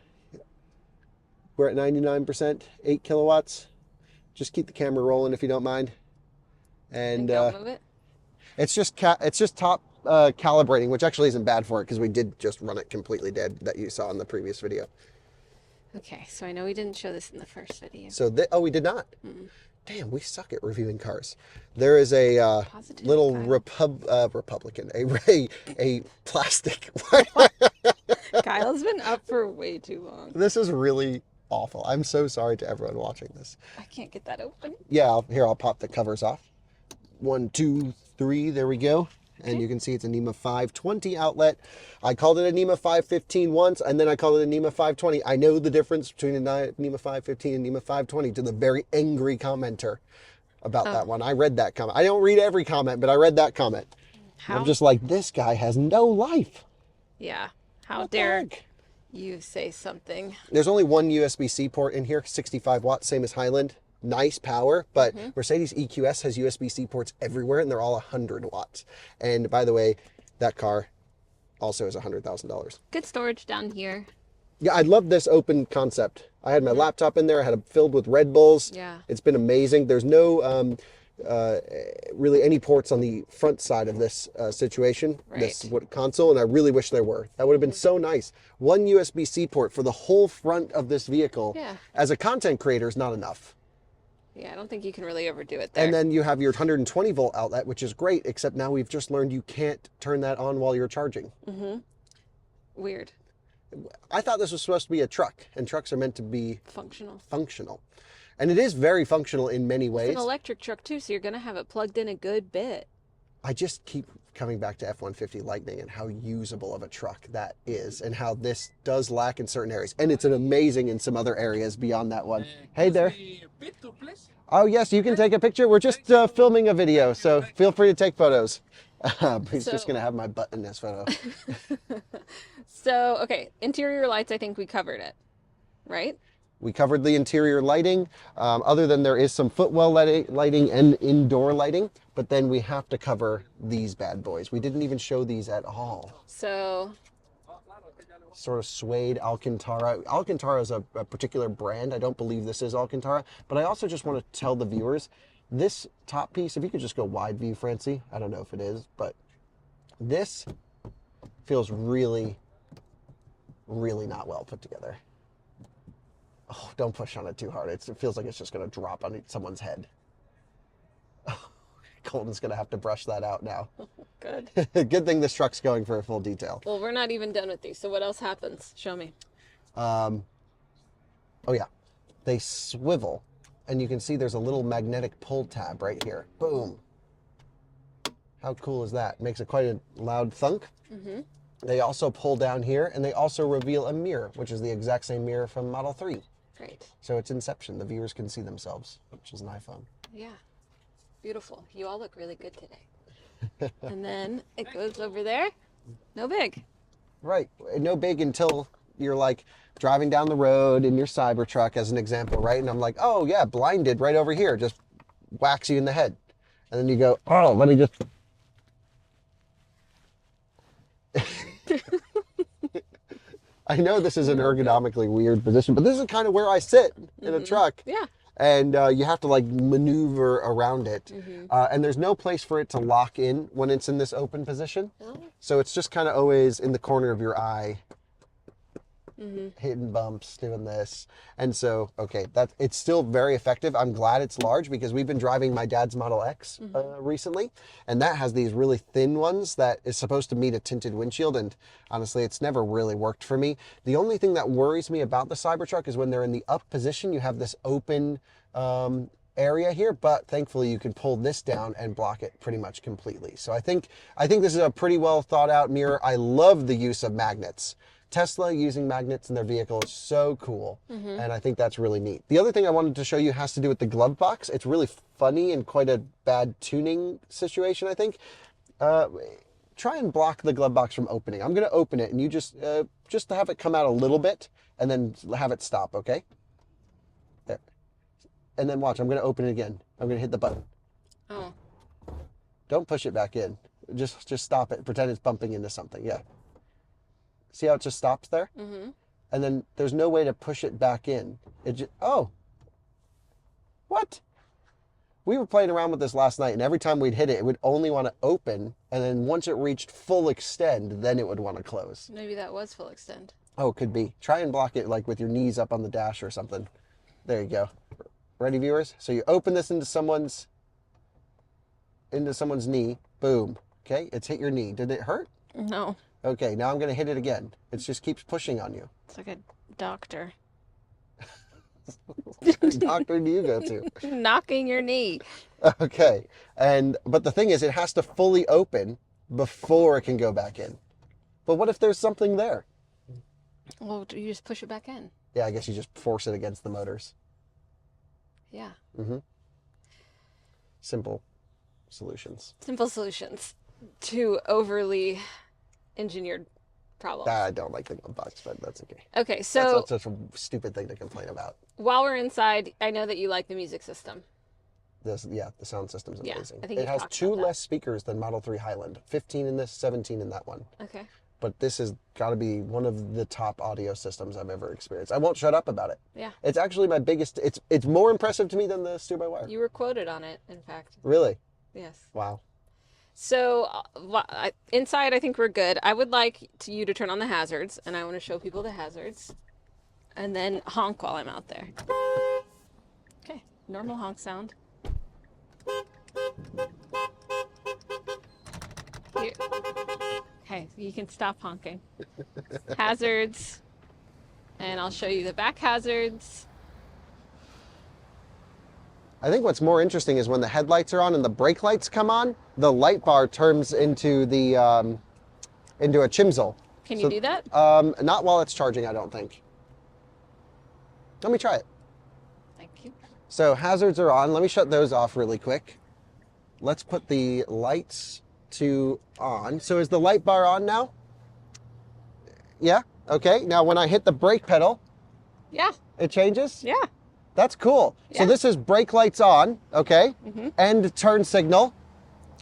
at 99%, 8 kilowatts. Just keep the camera rolling if you don't mind. And don't move it. It's just top calibrating, which actually isn't bad for it because we did just run it completely dead that you saw in the previous video. Okay, so I know we didn't show this in the first video. So, oh, we did not? Damn, we suck at reviewing cars. There is a little Republican, a plastic. Kyle's been up for way too long. This is really awful. I'm so sorry to everyone watching this. I can't get that open. Yeah, I'll pop the covers off. 1, 2, 3, there we go. And you can see it's a NEMA 520 outlet. I called it a NEMA 515 once, and then I called it a NEMA 520. I know the difference between a NEMA 515 and NEMA 520 to the very angry commenter about that one. I read that comment. I don't read every comment, but I read that comment. I'm just like, this guy has no life. Yeah. How dare you say something? There's only one USB-C port in here, 65 watts, same as Highland. Nice power, but Mercedes EQS has USB-C ports everywhere, and they're all 100 watts. And by the way, that car also is $100,000. Good storage down here. Yeah, I love this open concept. I had my laptop in there. I had it filled with Red Bulls. Yeah. It's been amazing. There's no really any ports on the front side of this situation, this console, and I really wish there were. That would have been so nice. One USB-C port for the whole front of this vehicle. Yeah. As a content creator is not enough. Yeah, I don't think you can really overdo it there. And then you have your 120 volt outlet, which is great, except now we've just learned you can't turn that on while you're charging. Weird. I thought this was supposed to be a truck, and trucks are meant to be functional. And it is very functional in many ways. It's an electric truck too, so you're going to have it plugged in a good bit. I just keep coming back to F-150 Lightning and how usable of a truck that is, and how this does lack in certain areas. And it's an amazing in some other areas beyond that one. Hey there. Oh yes, you can take a picture. We're just filming a video, so feel free to take photos. He's just going to have my butt in this photo. So, okay, interior lights, I think we covered it, right? We covered the interior lighting, other than there is some footwell lighting and indoor lighting, but then we have to cover these bad boys. We didn't even show these at all. So, sort of suede Alcantara. Alcantara is a particular brand. I don't believe this is Alcantara, but I also just want to tell the viewers, this top piece, if you could just go wide view, Francie, I don't know if it is, but this feels really, really not well put together. Oh, don't push on it too hard. It feels like it's just going to drop on someone's head. Oh, Colton's going to have to brush that out now. Good. Good thing this truck's going for a full detail. Well, we're not even done with these. So what else happens? Show me. Oh, yeah. They swivel, and you can see there's a little magnetic pull tab right here. Boom. How cool is that? Makes it quite a loud thunk. They also pull down here, and they also reveal a mirror, which is the exact same mirror from Model 3. Great. So it's Inception. The viewers can see themselves, which is an iPhone. Yeah. Beautiful. You all look really good today. And then it goes over there. No big. Right. No big until you're like driving down the road in your Cybertruck, as an example, right? And I'm like, oh yeah, blinded right over here. Just whacks you in the head. And then you go, oh, let me just... I know this is an ergonomically weird position, but this is kind of where I sit in a truck. Yeah. And you have to like maneuver around it. And there's no place for it to lock in when it's in this open position. So it's just kind of always in the corner of your eye, hitting bumps, doing this. And so, okay, it's still very effective. I'm glad it's large because we've been driving my dad's Model X recently, and that has these really thin ones that is supposed to meet a tinted windshield, and honestly, it's never really worked for me. The only thing that worries me about the Cybertruck is when they're in the up position, you have this open area here, but thankfully you can pull this down and block it pretty much completely. So I think this is a pretty well thought out mirror. I love the use of magnets. Tesla using magnets in their vehicle is so cool, and I think that's really neat. The other thing I wanted to show you has to do with the glove box. It's really funny and quite a bad tuning situation, I think. Try and block the glove box from opening. I'm going to open it, and you just have it come out a little bit, and then have it stop, okay? There. And then watch, I'm going to open it again. I'm going to hit the button. Oh. Don't push it back in. Just stop it. Pretend it's bumping into something, yeah. See how it just stops there? And then there's no way to push it back in. It just, oh. What? We were playing around with this last night, and every time we'd hit it, it would only want to open, and then once it reached full extend, then it would want to close. Maybe that was full extend. Oh, could be. Try and block it like with your knees up on the dash or something. There you go. Ready, viewers? So you open this into someone's knee. Boom. Okay, it's hit your knee. Did it hurt? No. Okay, now I'm going to hit it again. It just keeps pushing on you. It's like a doctor. What doctor do you go to? Knocking your knee. Okay, but the thing is, it has to fully open before it can go back in. But what if there's something there? Well, you just push it back in. Yeah, I guess you just force it against the motors. Yeah. Simple solutions. Simple solutions to overly engineered problems. I don't like the glove box, but that's okay. Okay, so That's such a stupid thing to complain about. while we're inside, I know that you like the music system. The sound system's amazing. I think it you've has talked 2 about that. less speakers than Model 3 Highland. 15 in this, 17 in that one. Okay. But this has got to be one of the top audio systems I've ever experienced. I won't shut up about it. Yeah. It's actually my biggest, it's more impressive to me than the steer-by-wire. You were quoted on it, in fact. Really? Yes. Wow. So inside, I think we're good. I would like you to turn on the hazards, and I want to show people the hazards, and then honk while I'm out there. Okay, normal honk sound. Here. Okay, you can stop honking. Hazards, and I'll show you the back hazards. I think what's more interesting is when the headlights are on and the brake lights come on, the light bar turns into the into a chimsel. Can you do that? Not while it's charging, I don't think. Let me try it. Thank you. So hazards are on. Let me shut those off really quick. Let's put the lights to on. So is the light bar on now? Yeah. Okay. Now when I hit the brake pedal, Yeah. it changes? Yeah. That's cool. Yeah. So this is brake lights on, okay? And turn signal,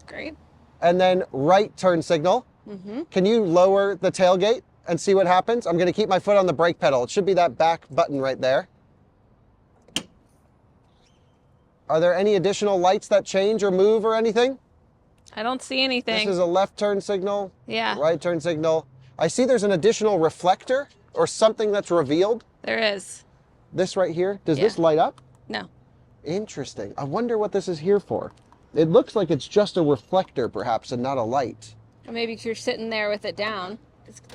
Great. and then right turn signal. Can you lower the tailgate and see what happens? I'm gonna keep my foot on the brake pedal. It should be that back button right there. Are there any additional lights that change or move or anything? I don't see anything. This is a left turn signal, Yeah. right turn signal. I see there's an additional reflector or something that's revealed. There is. This right here, does Yeah. this light up? No. Interesting. I wonder what this is here for. It looks like it's just a reflector perhaps and not a light. Or maybe if you're sitting there with it down,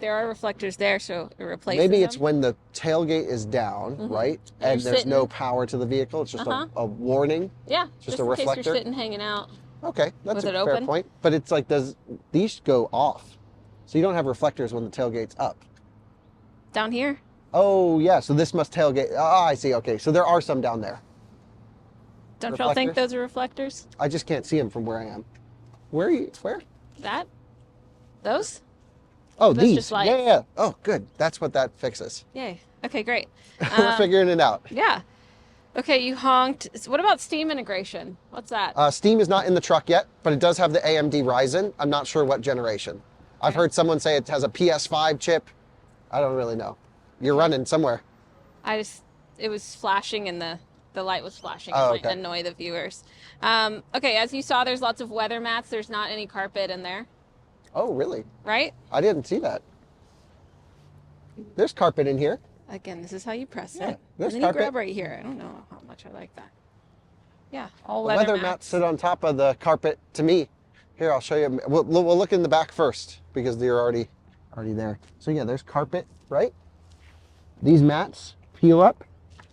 there are reflectors there, so it replaces Maybe it's them. when the tailgate is down, right? And And you're there's no sitting- power to the vehicle. It's just a warning. Yeah, just just a in case reflector? you're sitting hanging out. Okay, that's Was a it fair open? point. But it's like, these go off? So you don't have reflectors when the tailgate's up. Down here? Oh, yeah, so this must tailgate. Ah, I see, okay. So there are some down there. Don't y'all think Reflectors? those are reflectors? I just can't see them from where I am. Where are you? Where? That? Those? Oh, That's these. just lights. Yeah. Oh, good. That's what that fixes. Yay. Okay, great. We're figuring it out. Yeah. Okay, you honked. So what about Steam integration? What's that? Steam is not in the truck yet, but it does have the AMD Ryzen. I'm not sure what generation. I've heard someone say it has a PS5 chip. I don't really know. You're running somewhere. It was flashing and the light was flashing. Oh, It might annoy the viewers. Okay, as you saw, there's lots of weather mats. There's not any carpet in there, Oh, really? right? I didn't see that. There's carpet in here. Again, this is how you press Yeah, it. there's And then you carpet. grab right here. I don't know how much I like that. Yeah, all The weather weather mats sit on top of the carpet to me. Here, I'll show you. We'll look in the back first because they're already there. So yeah, there's carpet, right? These mats peel up.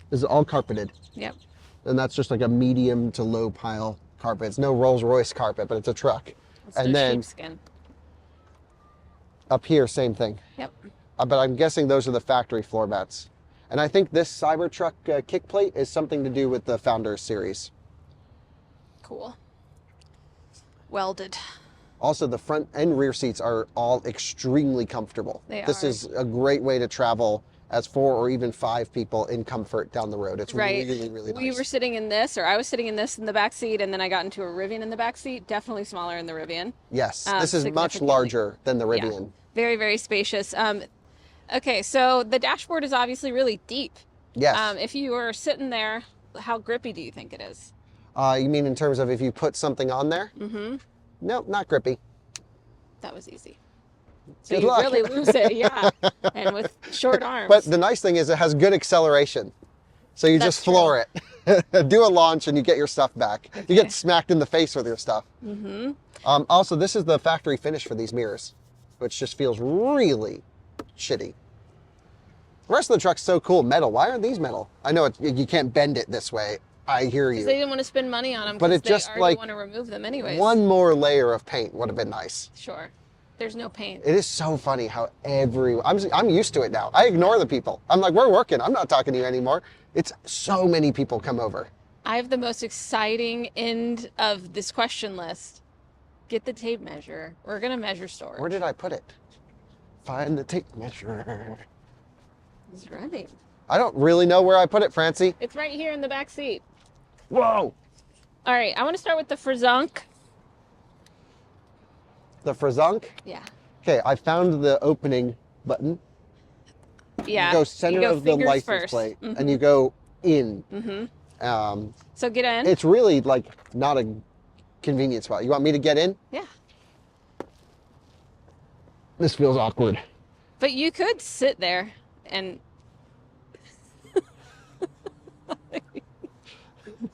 This is all carpeted. Yep. And that's just like a medium to low pile carpet. It's no Rolls Royce carpet, but it's a truck. It's And no then sheepskin. up here, same thing. Yep. But I'm guessing those are the factory floor mats. And I think this Cybertruck kick plate is something to do with the Founders series. Cool. Welded. Also, the front and rear seats are all extremely comfortable. This are. is a great way to travel as 4 or even 5 people in comfort down the road. It's Right. really, really nice. We were sitting in this, or I was sitting in this in the back seat, and then I got into a Rivian in the back seat. Definitely smaller in the Rivian. Yes, this is much significantly. larger than the Yeah. Rivian. Very, very spacious. Okay, so the dashboard is obviously really deep. Yes. If you were sitting there, how grippy do you think it is? You mean in terms of if you put something on there? Mm-hmm. No, not grippy. That was easy. So Good you luck. really lose it, yeah. And with short arms. But the nice thing is it has good acceleration. So you That's just floor it. Do a launch and you get your stuff back. You Okay. get smacked in the face with your stuff. Mm-hmm. Also, this is the factory finish for these mirrors, which just feels really shitty. The rest of the truck's so cool. Metal. Why aren't these metal? I know you can't bend it this way. I hear Because they you. didn't want to spend money on them. But it they just, already like, want to remove them anyways. One more layer of paint would have been nice. Sure. There's no paint. It is so funny how I'm used to it now. I ignore the people. I'm like, we're working. I'm not talking to you anymore. It's so many people come over. I have the most exciting end of this question list. Get the tape measure. We're going to measure storage. Where did I put it? Find the tape measure. It's running. I don't really know where I put it, Francie. It's right here in the back seat. Whoa. All right, I want to start with the Frunk. The Frunk. Yeah. Okay, I found the opening button. Yeah. You go center of the fingers license first. plate, Mhm. and you go in. Mm-hmm. So get in. It's really like not a convenient spot. You want me to get in? Yeah. This feels awkward. But you could sit there and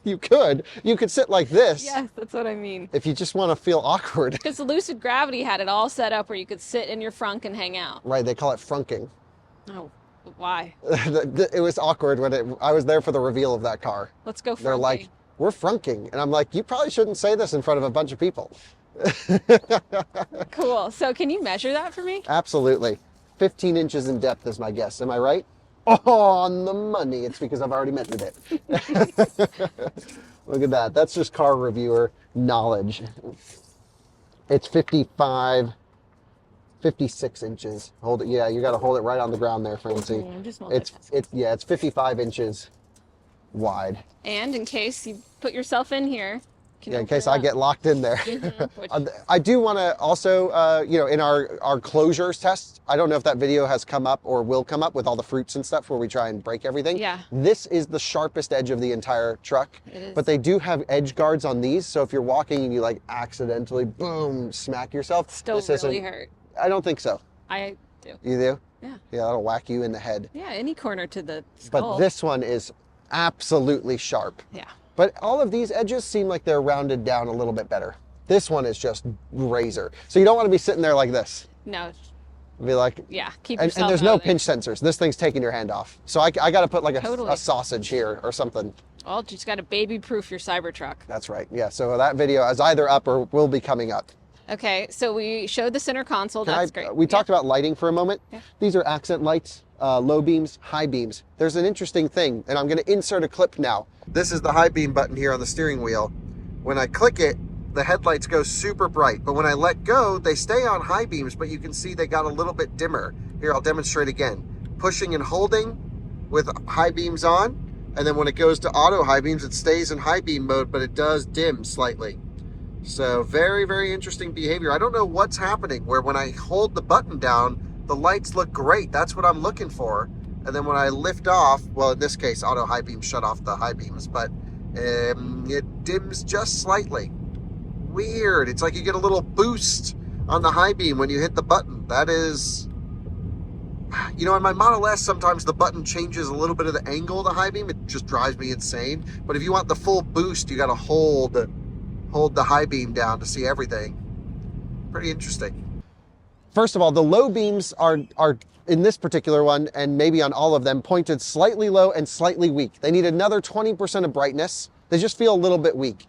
You could sit like this yes, that's what I mean. if you just want to feel awkward. Because Lucid Gravity had it all set up where you could sit in your Frunk and hang out. Right, they call it frunking. Oh, why? It was awkward when I was there for the reveal of that car. Let's go They're Frunking. like, we're frunking. And I'm like, you probably shouldn't say this in front of a bunch of people. Cool. So can you measure that for me? Absolutely. 15 inches in depth is my guess. Am I right? Oh, on the money. It's because I've already measured it. Look at that. That's just car reviewer knowledge. It's 56 inches. Hold it. Yeah, you got to hold it right on the ground there, Francie. I'm just It's multitasking. it's 55 inches wide. And in case you put yourself in here, you can Yeah, in open case it I up. get locked in there. Which- I do want to also, in our closures test, I don't know if that video has come up or will come up with all the fruits and stuff where we try and break everything. Yeah. This is the sharpest edge of the entire truck. It is. But they do have edge guards on these, so if you're walking and you like accidentally, boom, smack yourself. Still this isn't- really hurt. I don't think so. I do. You do? Yeah. Yeah, that'll whack you in the head. Yeah, any corner to the skull. But this one is absolutely sharp. Yeah. But all of these edges seem like they're rounded down a little bit better. This one is just razor. So you don't want to be sitting there like this. No. Be like, Yeah, keep and yourself there's out no of it. pinch sensors. This thing's taking your hand off. So I got to put like Totally. a sausage here or something. Well, you just got to baby-proof your Cybertruck. That's right. Yeah. So that video is either up or will be coming up. Okay, so we showed the center console. That's great. We talked about lighting for a moment. Yeah. These are accent lights, low beams, high beams. There's an interesting thing, and I'm going to insert a clip now. This is the high beam button here on the steering wheel. When I click it, the headlights go super bright, but when I let go, they stay on high beams, but you can see they got a little bit dimmer. Here, I'll demonstrate again. Pushing and holding with high beams on, and then when it goes to auto high beams, it stays in high beam mode, but it does dim slightly. So very, very interesting behavior. I don't know what's happening where when I hold the button down, the lights look great. That's what I'm looking for. And then when I lift off, well, in this case, auto high beams shut off the high beams, but it dims just slightly. Weird. It's like you get a little boost on the high beam when you hit the button. That is, you know, in my Model S, sometimes the button changes a little bit of the angle of the high beam. It just drives me insane. But if you want the full boost, you got to hold the high beam down to see everything. Pretty interesting. First of all, the low beams are in this particular one, and maybe on all of them, pointed slightly low and slightly weak. They need another 20% of brightness. They just feel a little bit weak.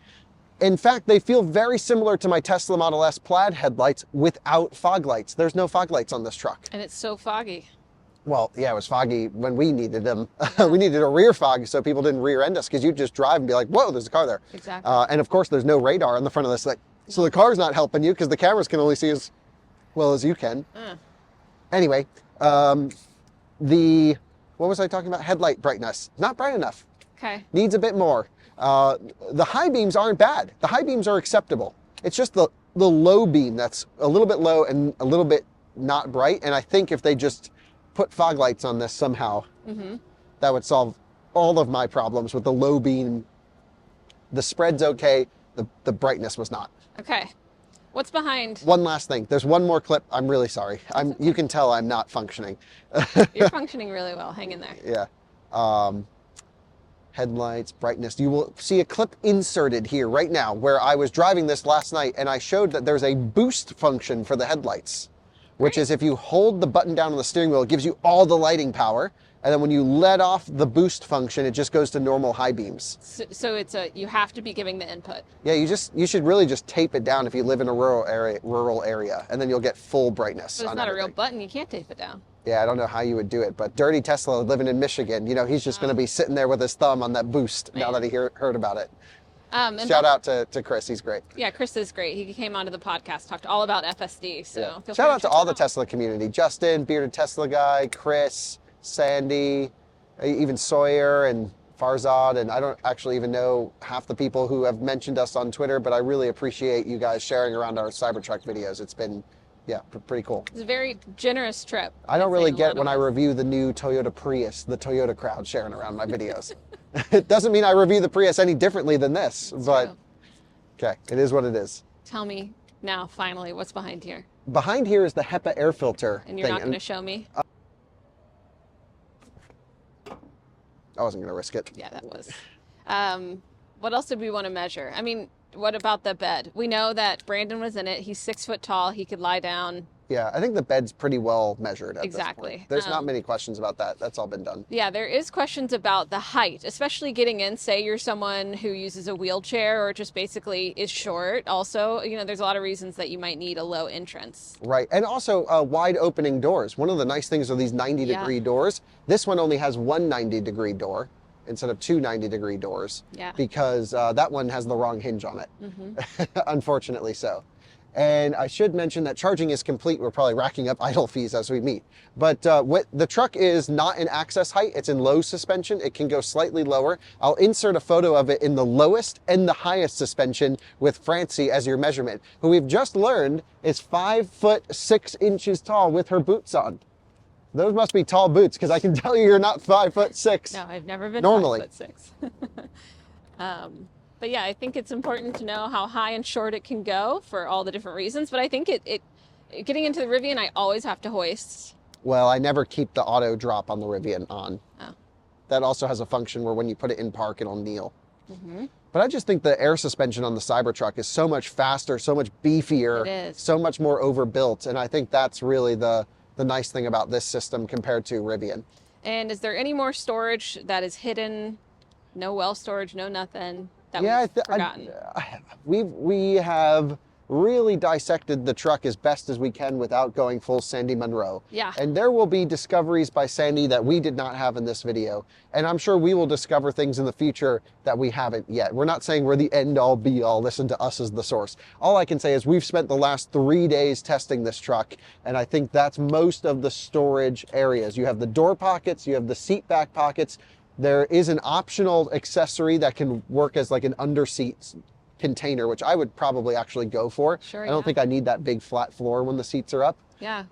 In fact, they feel very similar to my Tesla Model S Plaid headlights without fog lights. There's no fog lights on this truck. And it's so foggy. Well, yeah, it was foggy when we needed them. We needed a rear fog so people didn't rear end us, because you'd just drive and be like, whoa, there's a car there. Exactly. And of course, there's no radar on the front of this thing. So the car's not helping you because the cameras can only see as well as you can. Anyway, what was I talking about? Headlight brightness. Not bright enough. Okay. Needs a bit more. The high beams aren't bad. The high beams are acceptable. It's just the low beam that's a little bit low and a little bit not bright. And I think if they just put fog lights on this somehow, that would solve all of my problems with the low beam. The spread's okay. The brightness was not. Okay. What's behind? One last thing. There's one more clip. I'm really sorry. You can tell I'm not functioning. You're functioning really well. Hang in there. Yeah. Headlights, brightness. You will see a clip inserted here right now where I was driving this last night and I showed that there's a boost function for the headlights, which is if you hold the button down on the steering wheel, it gives you all the lighting power. And then when you let off the boost function, it just goes to normal high beams. So you have to be giving the input. Yeah, you should really just tape it down if you live in a rural area, and then you'll get full brightness. But it's not a real button. You can't tape it down. Yeah, I don't know how you would do it, but Dirty Tesla living in Michigan, you know, he's just going to be sitting there with his thumb on that boost now that he heard about it. Shout out to Chris, he's great. Yeah, Chris is great. He came onto the podcast, talked all about FSD. So yeah. Shout out to all the Tesla community: Justin, Bearded Tesla Guy, Chris, Sandy, even Sawyer and Farzad, and I don't actually even know half the people who have mentioned us on Twitter, but I really appreciate you guys sharing around our Cybertruck videos. It's been, yeah, pretty cool. It's a very generous trip. I don't really get when I review the new Toyota Prius, the Toyota crowd sharing around my videos. It doesn't mean I review the Prius any differently than this, but okay, it is what it is. Tell me now, finally, what's behind here? Behind here is the HEPA air filter. And you're not going to show me? I wasn't going to risk it. Yeah, that was. What else did we want to measure? I mean, what about the bed? We know that Brandon was in it. He's 6 foot tall. He could lie down. Yeah, I think the bed's pretty well measured at this Exactly. point. There's not many questions about that. That's all been done. Yeah, there is questions about the height, especially getting in. Say you're someone who uses a wheelchair or just basically is short. Also, you know, there's a lot of reasons that you might need a low entrance. Right, and also wide opening doors. One of the nice things are these 90-degree doors. This one only has one 90-degree door instead of two 90-degree doors. Yeah. Because that one has the wrong hinge on it. Unfortunately so. And I should mention that charging is complete. We're probably racking up idle fees as we meet. But the truck is not in access height. It's in low suspension. It can go slightly lower. I'll insert a photo of it in the lowest and the highest suspension with Francie as your measurement, who we've just learned is 5'6" tall with her boots on. Those must be tall boots, because I can tell you're not 5'6". No, I've never been normally 5'6". But yeah, I think it's important to know how high and short it can go for all the different reasons. But I think getting into the Rivian, I always have to hoist. Well, I never keep the auto drop on the Rivian on. Oh. That also has a function where when you put it in park, it'll kneel. But I just think the air suspension on the Cybertruck is so much faster, so much beefier, It is. so much more overbuilt. And I think that's really the the nice thing about this system compared to Rivian. And is there any more storage that is hidden? No well storage, no nothing that we've forgotten? We have really dissected the truck as best as we can without going full Sandy Munro. Yeah. And there will be discoveries by Sandy that we did not have in this video. And I'm sure we will discover things in the future that we haven't yet. We're not saying we're the end all be all, listen to us as the source. All I can say is we've spent the last 3 days testing this truck, and I think that's most of the storage areas. You have the door pockets, you have the seat back pockets. There is an optional accessory that can work as like an underseat container, which I would probably actually go for. Sure, I don't think I need that big flat floor when the seats are up. Yeah.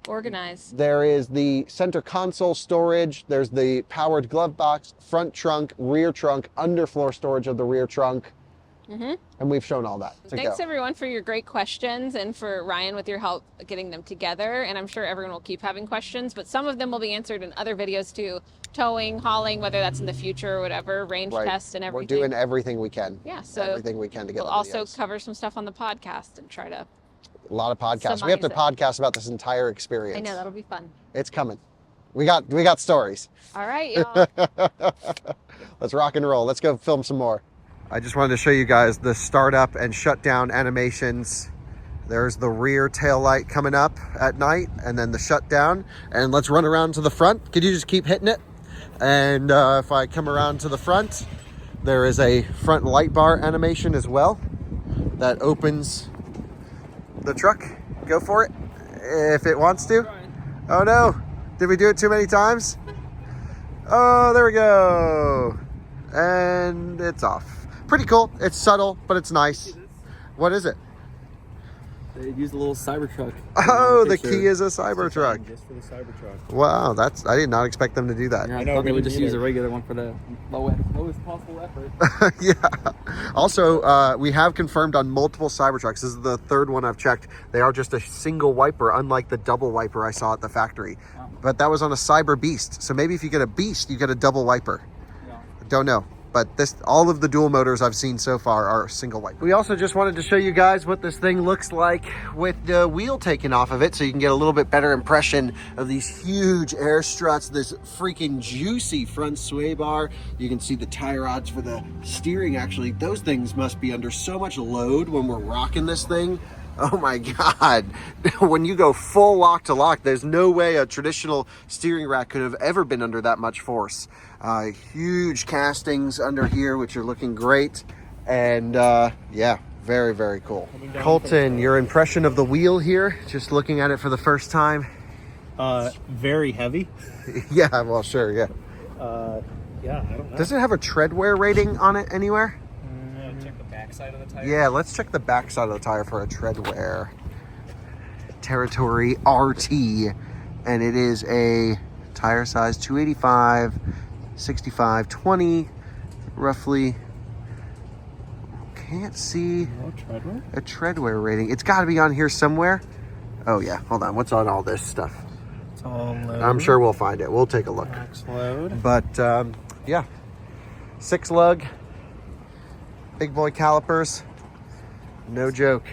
Organized. There is the center console storage. There's the powered glove box, front trunk, rear trunk, underfloor storage of the rear trunk. And we've shown all that. Thanks everyone for your great questions, and for Ryan with your help getting them together. And I'm sure everyone will keep having questions, but some of them will be answered in other videos too. Towing, hauling, whether that's in the future or whatever, range tests and everything. We're doing everything we can. Yeah, so everything we can to get we'll also cover some stuff on the podcast and try to. A lot of podcasts. We have to podcast about this entire experience. I know, that'll be fun. It's coming. We got stories. All right, y'all. Let's rock and roll. Let's go film some more. I just wanted to show you guys the startup and shutdown animations. There's the rear tail light coming up at night, and then the shutdown. And let's run around to the front. Could you just keep hitting it? And if I come around to the front, there is a front light bar animation as well that opens the truck. Go for it if it wants to. Oh no, did we do it too many times? Oh, there we go. And it's off. Pretty cool. It's subtle, but it's nice. What is it? They use a little Cybertruck. Oh, the key is a Cybertruck. Just for the Cybertruck. Wow, I did not expect them to do that. Yeah, I thought they would just use a regular one for the lowest possible effort. Yeah. Also, we have confirmed on multiple Cybertrucks. This is the third one I've checked. They are just a single wiper, unlike the double wiper I saw at the factory. Wow. But that was on a Cyber Beast. So maybe if you get a Beast, you get a double wiper. Yeah. Don't know. But all of the dual motors I've seen so far are single wiper. We also just wanted to show you guys what this thing looks like with the wheel taken off of it, so you can get a little bit better impression of these huge air struts, this freaking juicy front sway bar. You can see the tie rods for the steering. Actually, those things must be under so much load when we're rocking this thing. Oh my God. When you go full lock to lock, there's no way a traditional steering rack could have ever been under that much force. Huge castings under here, which are looking great. And yeah, very, very cool. Colton, your impression of the wheel here, just looking at it for the first time? Very heavy. Yeah, well, sure, yeah. Yeah, I don't know. Does it have a tread wear rating on it anywhere? Check the back side of the tire. Yeah, let's check the back side of the tire for a tread wear. Territory RT, and it is a tire size 285, 65, 20, roughly. Can't see a tread wear rating. It's got to be on here somewhere. Oh yeah, hold on. What's on all this stuff? It's all load. I'm sure we'll find it. We'll take a look. Max load. But yeah, 6 lug. Big boy calipers, no joke.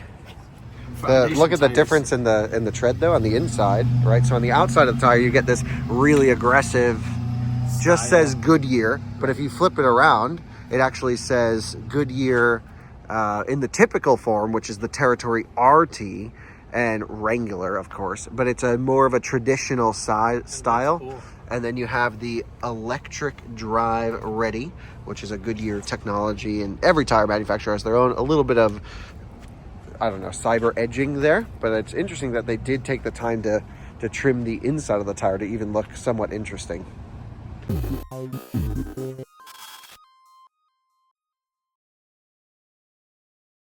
Look at the difference in the tread though on the inside, right? So on the outside of the tire, you get this really aggressive, just says Goodyear, but if you flip it around, it actually says Goodyear in the typical form, which is the Territory RT and Wrangler, of course, but it's a more of a traditional style. Cool. And then you have the electric drive ready, which is a Goodyear technology, and every tire manufacturer has their own, a little bit of, I don't know, cyber edging there, but it's interesting that they did take the time to trim the inside of the tire to even look somewhat interesting.